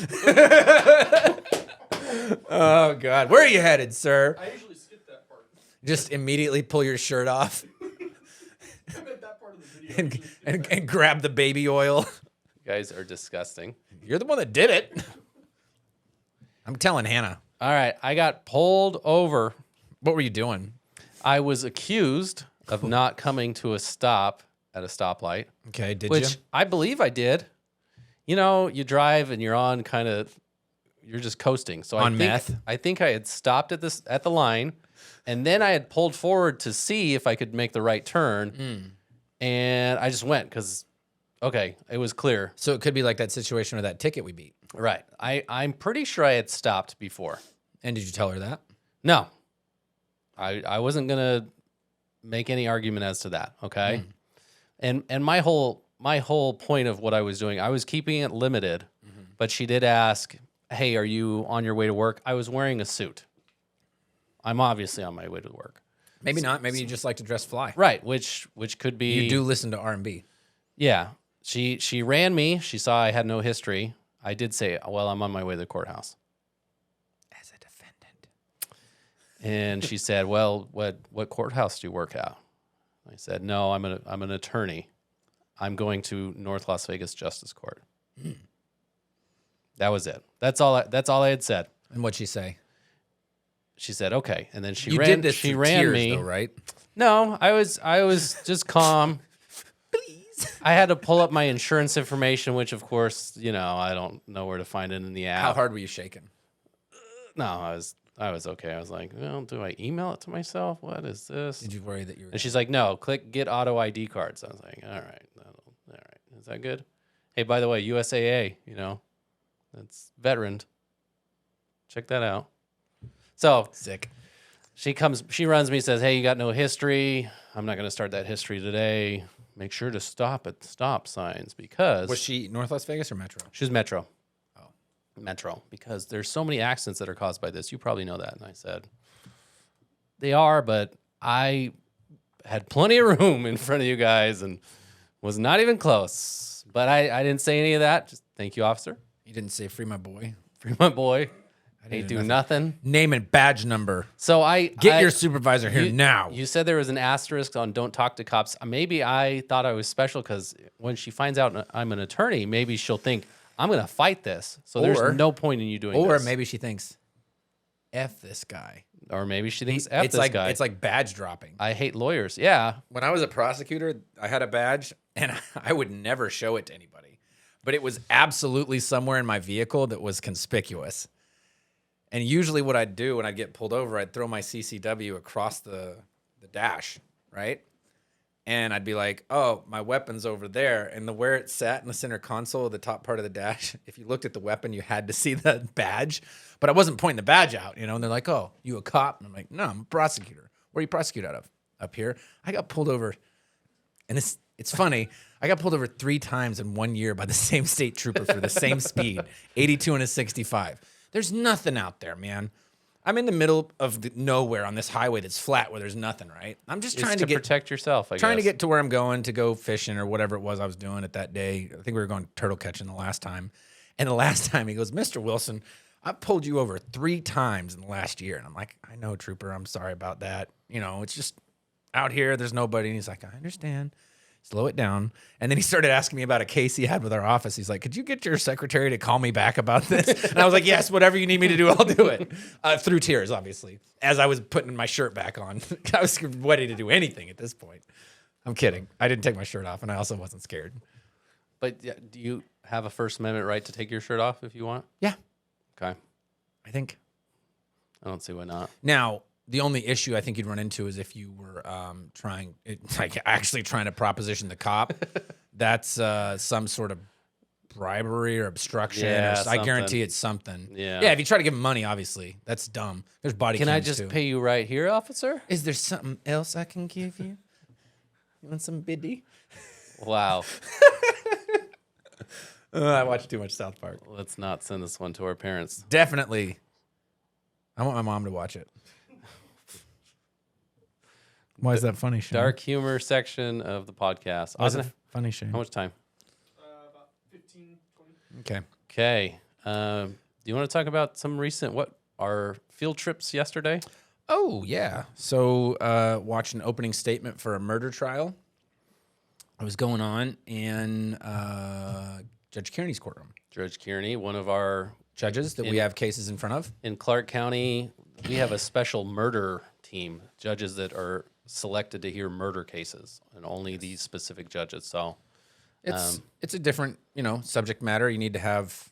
Oh God, where are you headed, sir? I usually skip that part. Just immediately pull your shirt off I meant that part of the video. and grab the baby oil. You guys are disgusting. You're the one that did it. I'm telling Hannah. All right, I got pulled over. What were you doing? I was accused of not coming to a stop at a stoplight, Okay, did which you? I believe I did. You know, you drive and you're on kind of, you're just coasting. So On meth? I think I had stopped at the line, and then I had pulled forward to see if I could make the right turn, and I just went because, okay, it was clear. So it could be like that situation or that ticket we beat. Right. I'm pretty sure I had stopped before. And did you tell her that? No, I wasn't gonna make any argument as to that. Okay, and my whole point of what I was doing, I was keeping it limited. But she did ask, "Hey, are you on your way to work?" I was wearing a suit. I'm obviously on my way to work. Maybe not. Maybe you just like to dress fly. Right, which could be. You do listen to R&B. Yeah, she ran me. She saw I had no history. I did say, "Well, I'm on my way to the courthouse." As a defendant. And she said, "Well, what courthouse do you work at?" I said, "No, I'm an attorney. I'm going to North Las Vegas Justice Court." That was it. That's all I had said. And what'd she say? She said, "Okay." And then she You ran did this she through ran tears, me. though, right? No, I was just calm. Please. I had to pull up my insurance information, which of course, I don't know where to find it in the app. How hard were you shaking? No, I was okay. I was like, well, do I email it to myself? What is this? Did you worry that you were... And she's like, "No, click get auto ID cards." I was like, all right. Is that good? Hey, by the way, USAA, that's veteran. Check that out. So Sick. she runs me, says, "Hey, you got no history. I'm not going to start that history today. Make sure to stop at the stop signs because..." Was she North Las Vegas or Metro? She was Metro. Oh. Metro, because there's so many accidents that are caused by this. You probably know that. And I said, they are, but I had plenty of room in front of you guys and was not even close. But I didn't say any of that. Just thank you, officer. You didn't say free my boy. Free my boy. I Ain't didn't do nothing. Name and badge number. So Get your supervisor here now. You said there was an asterisk on don't talk to cops. Maybe I thought I was special because when she finds out I'm an attorney, maybe she'll think I'm going to fight this. So Or- there's no point in you doing this. Or maybe she thinks, F this guy. Or maybe she thinks F this guy. It's like badge dropping. I hate lawyers. Yeah. When I was a prosecutor, I had a badge, and I would never show it to anybody. But it was absolutely somewhere in my vehicle that was conspicuous. And usually what I'd do when I'd get pulled over, I'd throw my CCW across the dash, right? And I'd be like, "Oh, my weapon's over there." And where it sat in the center console, the top part of the dash, if you looked at the weapon, you had to see the badge. But I wasn't pointing the badge out, And they're like, "Oh, you a cop?" And I'm like, "No, I'm a prosecutor." "Where are you prosecute out of?" "Up here." I got pulled over, and it's funny. I got pulled over 3 times in 1 year by the same state trooper for the same speed, 82 and a 65. There's nothing out there, man. I'm in the middle of nowhere on this highway that's flat where there's nothing, right? I'm just trying to protect yourself, I trying to guess. get to where I'm going to go fishing or whatever it was I was doing at that day. I think we were going turtle catching the last time. And the last time he goes, "Mr. Wilson, I pulled you over 3 times in the last year." And I'm like, "I know, trooper. I'm sorry about that. It's just out here. There's nobody." And he's like, "I understand. Slow it down." And then he started asking me about a case he had with our office. He's like, "Could you get your secretary to call me back about this?" And I was like, "Yes, whatever you need me to do, I'll do it." Through tears, obviously, as I was putting my shirt back on. I was ready to do anything at this point. I'm kidding. I didn't take my shirt off, and I also wasn't scared. But yeah, do you have a First Amendment right to take your shirt off if you want? Yeah, Okay. I think. I don't see why not. Now, the only issue I think you'd run into is if you were actually trying to proposition the cop. That's some sort of bribery or obstruction. Yeah, I guarantee something. it's something. Yeah. Yeah, if you try to give him money, obviously, that's dumb. There's body Can I cams, just too. pay you right here, officer? Is there something else I can give you? You want some biddy? Wow. I watch too much South Park. Let's not send this one to our parents. Definitely. I want my mom to watch it. Why is that funny, Shane? Dark humor section of the podcast. Why is it funny, Shane? How much time? About 15, 20. Okay. Okay. Do you want to talk about some recent, our field trips yesterday? Oh, yeah. So watched an opening statement for a murder trial. It was going on in Judge Kearney's courtroom. Judge Kearney, one of our, Judges that we have cases in front of. in Clark County, we have a special murder team, judges that are selected to hear murder cases, and only these specific judges. So It's a different, subject matter. You need to have...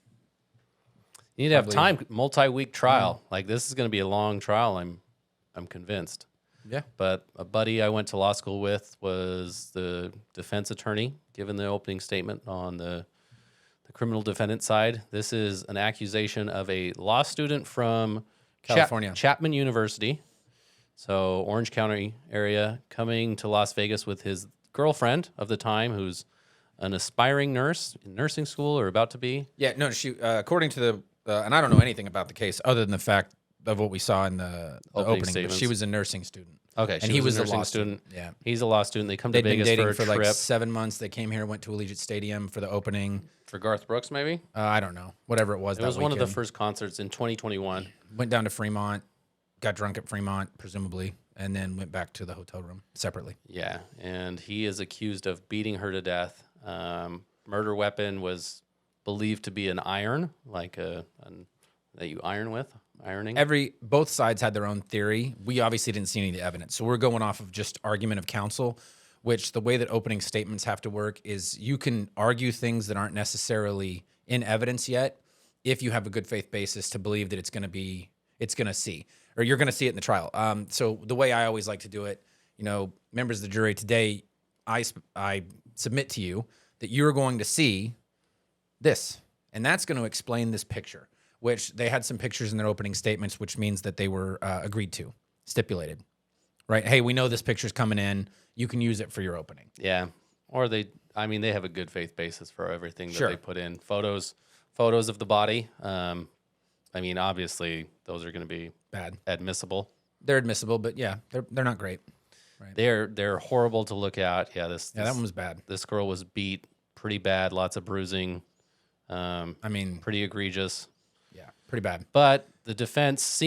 you need to have time, multi-week trial. Like this is going to be a long trial. I'm convinced. Yeah. But a buddy I went to law school with was the defense attorney, given the opening statement on the criminal defendant side. This is an accusation of a law student from California. Chapman University. So Orange County area, coming to Las Vegas with his girlfriend of the time, who's an aspiring nurse in nursing school or about to be. Yeah, no, she according to the and I don't know anything about the case other than the fact of what we saw in the opening. But statements. she was a nursing student. Okay, and he was a nursing law student. Yeah, he's a law student. They come they'd to been Vegas dating for a for trip. like 7 months. They came here, went to Allegiant Stadium for the opening. For Garth Brooks, maybe? I don't know, whatever it was. It was one of the first concerts in 2021. Went down to Fremont, got drunk at Fremont, presumably, and then went back to the hotel room separately. Yeah, and he is accused of beating her to death. Murder weapon was believed to be an iron, like that you iron with, ironing. Both sides had their own theory. We obviously didn't see any of the evidence, so we're going off of just argument of counsel. Which the way that opening statements have to work is you can argue things that aren't necessarily in evidence yet, if you have a good faith basis to believe that it's going to see, or you're going to see it in the trial. So the way I always like to do it, members of the jury today, I submit to you that you're going to see this, and that's going to explain this picture, which they had some pictures in their opening statements, which means that they were agreed to, stipulated, right? Hey, we know this picture's coming in. You can use it for your opening. Yeah. Or they have a good faith basis for everything that Sure. they put in. Photos of the body. Obviously those are going to be Bad. admissible. They're admissible, but yeah, they're not great. They're horrible to look at. Yeah, That one was bad. This girl was beat pretty bad, lots of bruising. Pretty egregious. Yeah, pretty bad. But the defense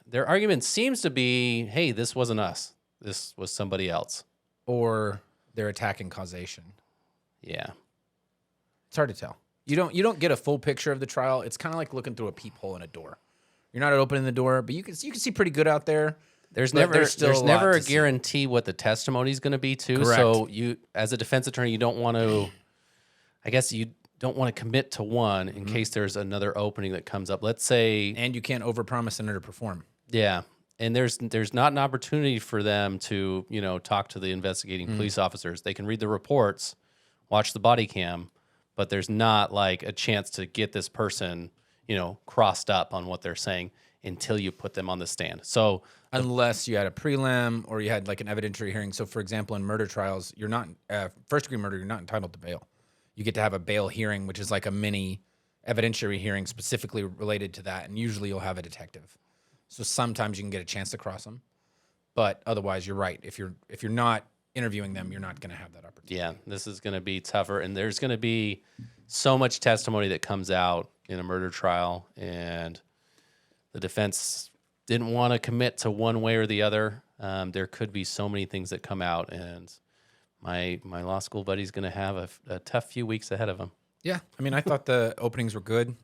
their argument seems to be, hey, this wasn't us. This was somebody else. Or they're attacking causation. Yeah. It's hard to tell. You don't get a full picture of the trial. It's kind of like looking through a peephole in a door. You're not opening the door, but you can see pretty good out there. There's but never there's still there's a never lot a to see. guarantee what the testimony is going to be too. Correct. So you, as a defense attorney, you don't want to. I guess you don't want to commit to one in case there's another opening that comes up. Let's say, And you can't overpromise and underperform. yeah, and there's not an opportunity for them to talk to the investigating police officers. They can read the reports, watch the body cam, but there's not like a chance to get this person crossed up on what they're saying until you put them on the stand. So Unless you had a prelim or you had like an evidentiary hearing. So, for example, in murder trials, you're not first-degree murder. You're not entitled to bail. You get to have a bail hearing, which is like a mini evidentiary hearing specifically related to that, and usually you'll have a detective. So sometimes you can get a chance to cross them, but otherwise, you're right. If you're not interviewing them, you're not going to have that opportunity. yeah, this is going to be tougher, and there's going to be so much testimony that comes out in a murder trial, and the defense didn't want to commit to one way or the other. There could be so many things that come out, and my law school buddy's going to have a tough few weeks ahead of him. Yeah, I thought the openings were good.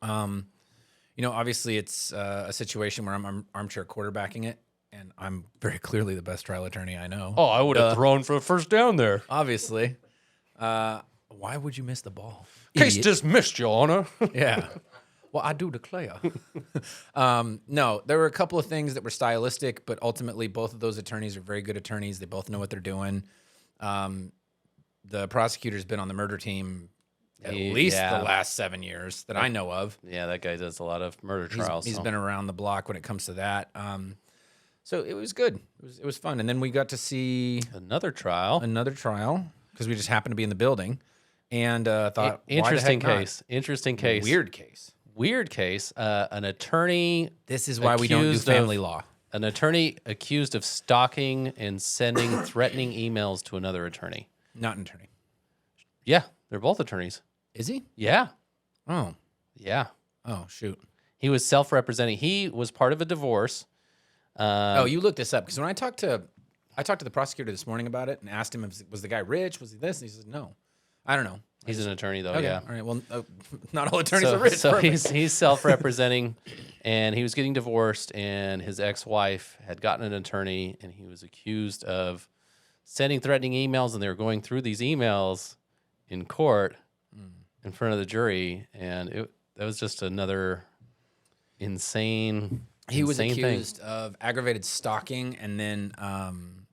Obviously it's a situation where I'm armchair quarterbacking it, and I'm very clearly the best trial attorney I know. Oh, I would have thrown for a first down there. Obviously. Why would you miss the ball? Case Idiot. dismissed, Your Honor. Yeah. Well, I do declare. No, there were a couple of things that were stylistic, but ultimately both of those attorneys are very good attorneys. They both know what they're doing. The prosecutor's been on the murder team at least the last 7 years that I know of. Yeah, that guy does a lot of murder He's trials. been around the block when it comes to that. So it was good. It was fun. And then we got to see another trial. because we just happened to be in the building and thought, Interesting why the heck case. Interesting case. Weird case. An attorney. This is why we don't do accused family law. An attorney accused of stalking and sending threatening emails to another attorney. Not an attorney. Yeah, they're both attorneys. Is he? Yeah. Oh. Yeah. Oh, shoot. He was self-representing. He was part of a divorce. You looked this up because when I talked to the prosecutor this morning about it and asked him, was the guy rich? Was he this? And he says, no. I don't know. He's an attorney, though, Okay. yeah. All right. Well, not all attorneys are rich. So Perfect. he's self-representing, and he was getting divorced, and his ex-wife had gotten an attorney, and he was accused of sending threatening emails, and they were going through these emails in court in front of the jury, and that was just another insane He was thing. accused of aggravated stalking and then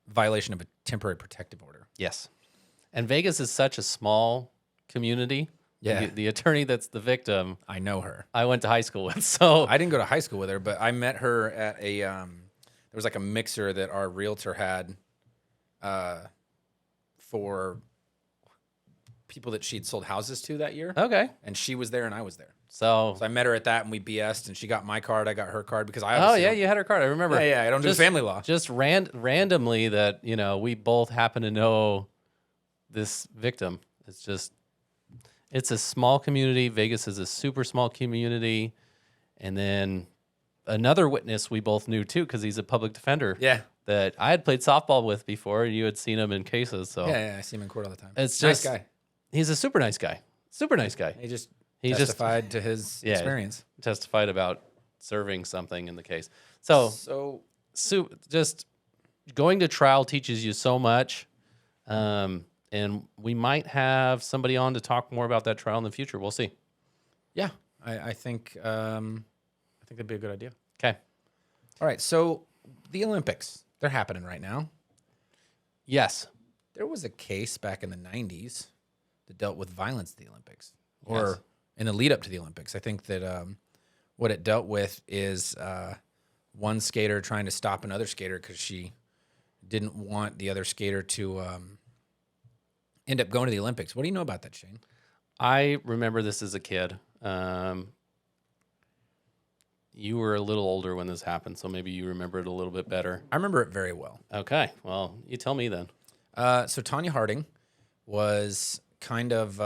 violation of a temporary protective order. Yes. And Vegas is such a small community Yeah. The attorney that's the victim, I know her. I went to high school with. So I didn't go to high school with her, but I met her at a there was like a mixer that our realtor had for people that she'd sold houses to that year. okay. And she was there and I was there. So, So I met her at that and we BS'd and she got my card, I got her card because I oh obviously yeah, don't- you had her card. I remember. Yeah, I don't do family law. Just randomly that we both happen to know this victim. It's a small community. Vegas is a super small community, and then another witness we both knew too because he's a public defender. Yeah. That I had played softball with before. You had seen him in cases, so Yeah, I see him in court all the time. It's nice just guy. he's a super nice guy. Super nice guy. He just testified to his Yeah. experience. testified about serving something in the case. So just going to trial teaches you so much. And we might have somebody on to talk more about that trial in the future. We'll see. yeah, I think that'd be a good idea. Okay. All right, so the Olympics, they're happening right now. Yes. There was a case back in the 90s that dealt with violence at the Olympics or Yes. in the lead up to the Olympics. I think that what it dealt with is one skater trying to stop another skater because she didn't want the other skater to end up going to the Olympics. What do you know about that, Shane? I remember this as a kid. You were a little older when this happened, so maybe you remember it a little bit better. I remember it very well. Okay. Well, you tell me then. So Tanya Harding was kind of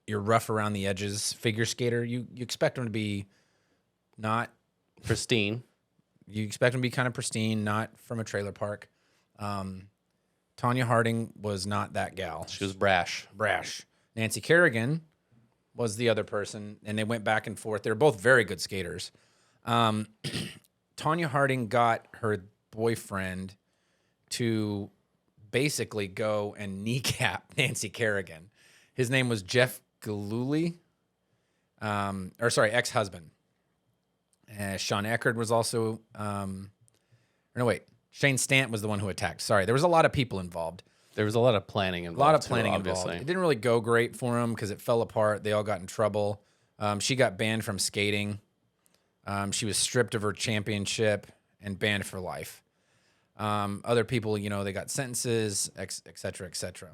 your rough around the edges figure skater. You expect him to be not Pristine. you expect him to be kind of pristine, not from a trailer park. Tanya Harding was not that gal. She was brash. Brash. Nancy Kerrigan was the other person, and they went back and forth. They were both very good skaters. Tanya Harding got her boyfriend to basically go and kneecap Nancy Kerrigan. His name was Jeff Gillooly, ex-husband. Sean Eckerd was also, Shane Stant was the one who attacked. Sorry, there was a lot of people involved. There was a lot of planning involved. A lot of too, planning obviously. involved. It didn't really go great for him because it fell apart. They all got in trouble. She got banned from skating. She was stripped of her championship and banned for life. Other people, they got sentences, et cetera, et cetera.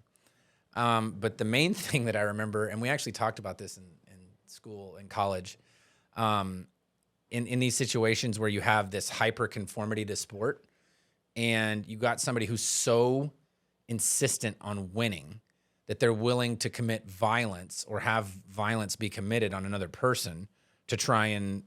But the main thing that I remember, and we actually talked about this in school and college, in these situations where you have this hyper conformity to sport, and you got somebody who's so insistent on winning that they're willing to commit violence or have violence be committed on another person to try and,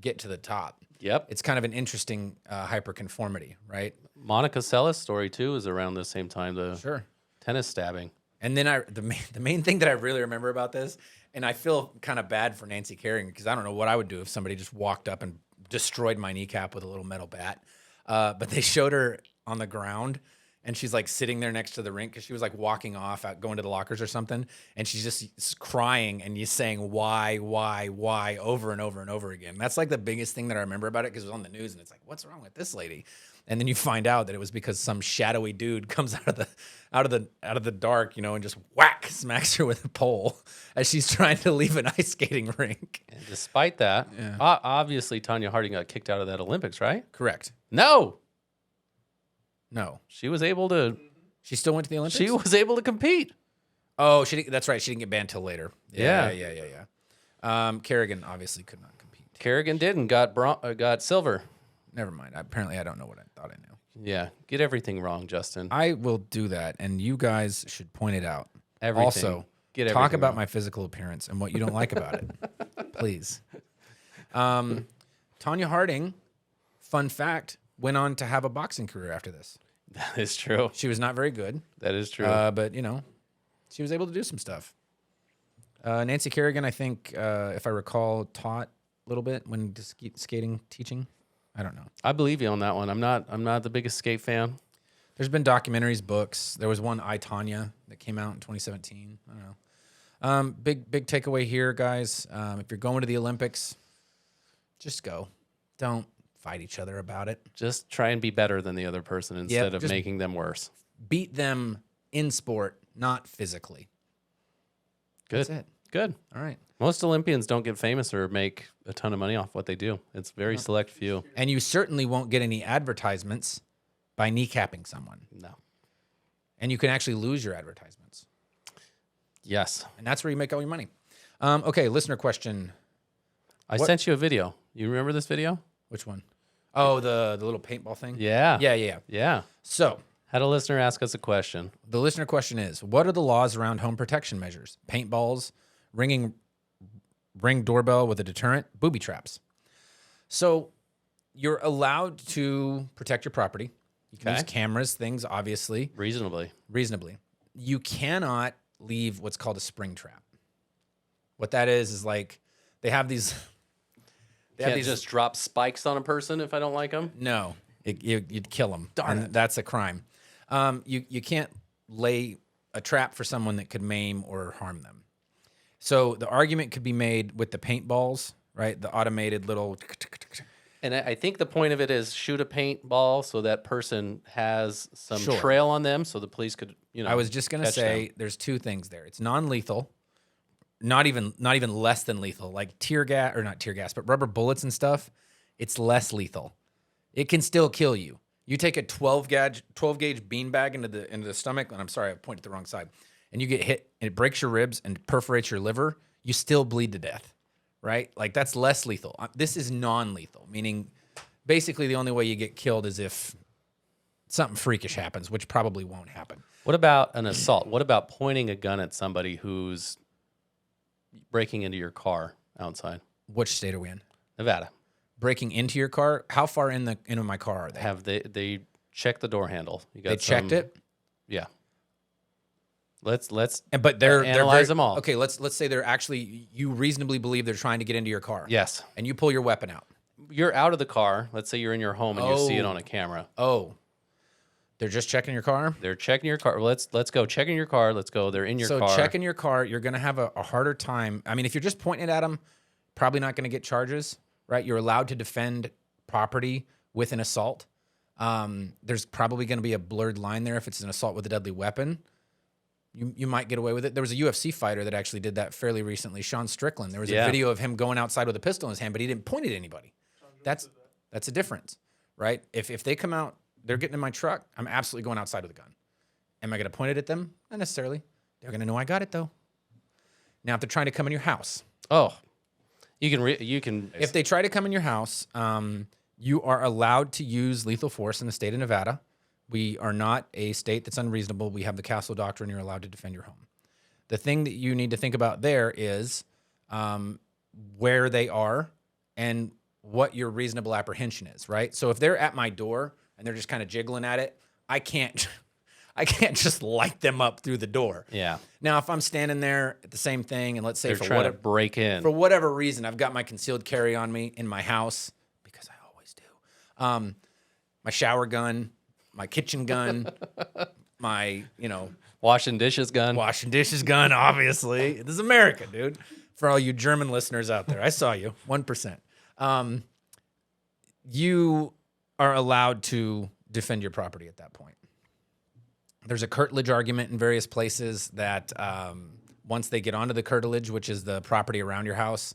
get to the top. Yep. It's kind of an interesting hyperconformity, right? Monica Seles' story too is around the same time. The Sure. tennis stabbing. And then the main thing that I really remember about this, and I feel kind of bad for Nancy Kerrigan because I don't know what I would do if somebody just walked up and destroyed my kneecap with a little metal bat. But they showed her on the ground, and she's like sitting there next to the rink because she was like walking off, going to the lockers or something, and she's just crying and you saying why over and over and over again. That's like the biggest thing that I remember about it because it was on the news, and it's like, what's wrong with this lady? And then you find out that it was because some shadowy dude comes out of the dark, and just whack smacks her with a pole as she's trying to leave an ice skating rink. And despite that, obviously Tanya Harding got kicked out of that Olympics, right? Correct. No. She still went to the Olympics. She was able to compete. Oh, that's right. She didn't get banned till later. Yeah. Kerrigan obviously could not compete. Kerrigan did and got silver. Never mind. Apparently, I don't know what I thought I knew. Yeah, get everything wrong, Justin. I will do that, and you guys should point it out. Everything. Also, Get talk everything about wrong. my physical appearance and what you don't like about it, please. Tanya Harding, fun fact, went on to have a boxing career after this. That is true. She was not very good, That is true. but she was able to do some stuff. Nancy Kerrigan, I think, if I recall, taught a little bit when skating teaching. I don't know. I believe you on that one. I'm not the biggest skate fan. There's been documentaries, books. There was one, I, Tanya, that came out in 2017. I don't know. Big takeaway here, guys. If you're going to the Olympics, just go. Don't fight each other about it. Just try and be better than the other person instead of just- making them worse. Beat them in sport, not physically. Good. That's it. Good. All right. Most Olympians don't get famous or make a ton of money off what they do. It's very select few. And you certainly won't get any advertisements by kneecapping someone. No. And you can actually lose your advertisements. Yes. And that's where you make all your money. Okay, listener question. I sent you a video. You remember this video? Which one? Oh, the little paintball thing? Yeah. Yeah. So Had a listener ask us a question. the listener question is, what are the laws around home protection measures? Paintballs, ring doorbell with a deterrent, booby traps. So you're allowed to protect your property. You can Okay. use cameras, things, obviously, Reasonably. You cannot leave what's called a spring trap. What that is like they have these... Can't just drop spikes on a person if I don't like them? No, you'd kill them. Darn and it. that's a crime. You can't lay a trap for someone that could maim or harm them. So the argument could be made with the paintballs, right? The automated little... And I think the point of it is shoot a paintball so that person has some Sure. trail on them so the police could, I was just going to catch say them. there's two things there. It's non-lethal, not even less than lethal, like tear gas, or not tear gas, but rubber bullets and stuff. It's less lethal. It can still kill you. You take a 12 gauge beanbag into the stomach, and I'm sorry, I pointed the wrong side, and you get hit and it breaks your ribs and perforates your liver, you still bleed to death, right? Like that's less lethal. This is non-lethal, meaning basically the only way you get killed is if something freakish happens, which probably won't happen. What about an assault? What about pointing a gun at somebody who's breaking into your car outside? Which state are we in? Nevada. Breaking into your car? How far into my car are they? Have they checked the door handle? You got They checked it? Yeah. Let's But they're analyze very- them all. Okay, let's say they're actually, you reasonably believe they're trying to get into your car. Yes. And you pull your weapon out. You're out of the car. Let's say you're in your home and you see it Oh. on a camera. Oh. They're just checking your car? They're checking your car. Let's go checking your car. Let's go. They're in your car. So checking your car, you're going to have a harder time. I mean, if you're just pointing it at them, probably not going to get charges, right? You're allowed to defend property with an assault. There's probably going to be a blurred line there if it's an assault with a deadly weapon. You might get away with it. There was a UFC fighter that actually did that fairly recently, Sean Strickland. There was a video of him going outside with a pistol in his hand, but he didn't point at anybody. That's a difference, right? If they come out, they're getting in my truck, I'm absolutely going outside with a gun. Am I going to point it at them? Not necessarily. They're going to know I got it, though. Now, if they're trying to come in your house. Oh, you can. If they try to come in your house, you are allowed to use lethal force in the state of Nevada. We are not a state that's unreasonable. We have the Castle Doctrine. You're allowed to defend your home. The thing that you need to think about there is where they are and what your reasonable apprehension is, right? So if they're at my door and they're just kind of jiggling at it, I can't just light them up through the door. Yeah. Now, if I'm standing there at the same thing, and let's say They're for trying to break in. for whatever reason, I've got my concealed carry on me in my house, because I always do. My shower gun, my kitchen gun, my, Washing dishes gun. washing dishes gun, obviously. This is America, dude. For all you German listeners out there, I saw you, 1%. You are allowed to defend your property at that point. There's a curtilage argument in various places that once they get onto the curtilage, which is the property around your house,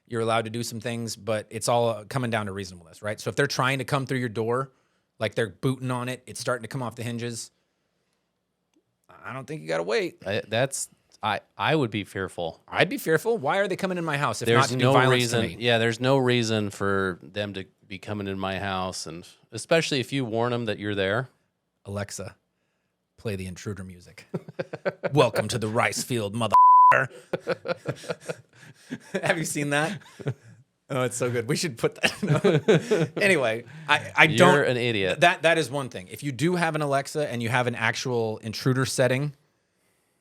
you're allowed to do some things, but it's all coming down to reasonableness, right? So if they're trying to come through your door, like they're booting on it, it's starting to come off the hinges, I don't think you got to wait. I would be fearful. I'd be fearful. Why are they coming in my house if not There's to do no violence reason. to me? Yeah, there's no reason for them to be coming in my house, and especially if you warn them that you're there. Alexa, play the intruder music. Welcome to the rice field, mother. Have you seen that? Oh, it's so good. We should put that. No. Anyway, I don't. You're an idiot. That is one thing. If you do have an Alexa and you have an actual intruder setting,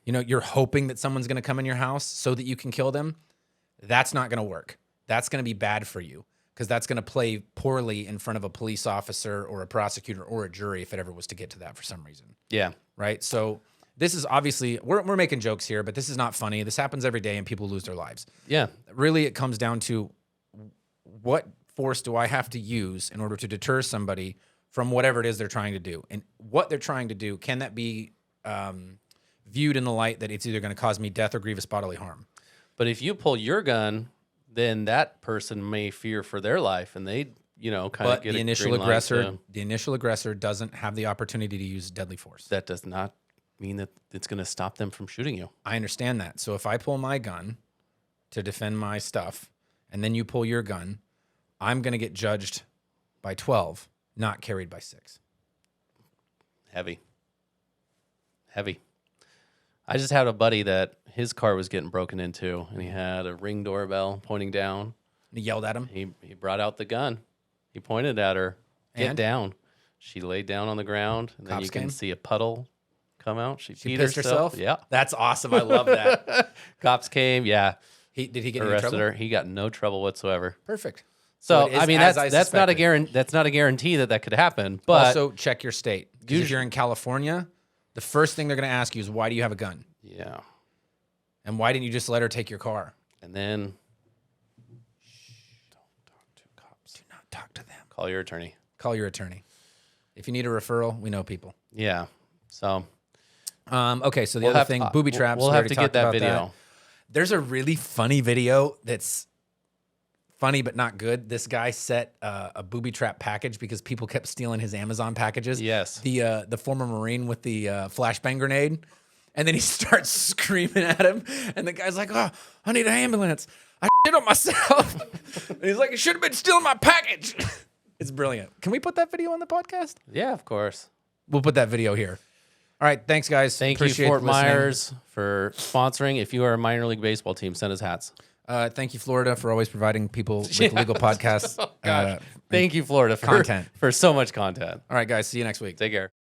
you're hoping that someone's going to come in your house so that you can kill them. That's not going to work. That's going to be bad for you because that's going to play poorly in front of a police officer or a prosecutor or a jury if it ever was to get to that for some reason. Yeah. Right. So this is obviously, we're making jokes here, but this is not funny. This happens every day and people lose their lives. Yeah. Really, it comes down to what force do I have to use in order to deter somebody from whatever it is they're trying to do? And what they're trying to do, can that be viewed in the light that it's either going to cause me death or grievous bodily harm. But if you pull your gun, then that person may fear for their life, and they, kind of But get the a initial green light aggressor, to- the initial aggressor doesn't have the opportunity to use deadly force. that does not mean that it's going to stop them from shooting you. I understand that. So if I pull my gun to defend my stuff, and then you pull your gun, I'm going to get judged by 12, not carried by 6. Heavy. I just had a buddy that his car was getting broken into, and he had a Ring doorbell pointing down. And he yelled at him. He brought out the gun. He pointed at her. Get And? down. She laid down on the ground, and then Cops you can came? see a puddle come out. She peed Pissed herself? Yeah. That's awesome. I love that. Cops came. Yeah. Did he get in any Arrested trouble? her. He got no trouble whatsoever. Perfect. So it is I mean, as I that's not a suspected. that's not a guarantee that could happen. But Also, check your state. 'Cause if you're in California, the first thing they're going to ask you is, why do you have a gun? yeah, And why didn't you just let her take your car? and then don't talk to cops. Do not talk to them. Call your attorney. Call your attorney. If you need a referral, we know people. Yeah. So Okay, so the we'll other have- thing, booby traps. We'll we have already to talked get that about video. There's a really funny video that's funny but not good. This guy set a booby trap package because people kept stealing his Amazon packages. Yes. The former Marine with the flashbang grenade. And then he starts screaming at him. And the guy's like, oh, I need an ambulance. I shit on myself. And he's like, you should have been stealing my package. It's brilliant. Can we put that video on the podcast? Yeah, of course. We'll put that video here. All right. Thanks, guys. Thank Appreciate you, Fort listening. Myers, for sponsoring. If you are a minor league baseball team, send us hats. Thank you, Florida, for always providing people with legal podcasts. Thank you, Florida, for Content. for so much content. All right, guys. See you next week. Take care.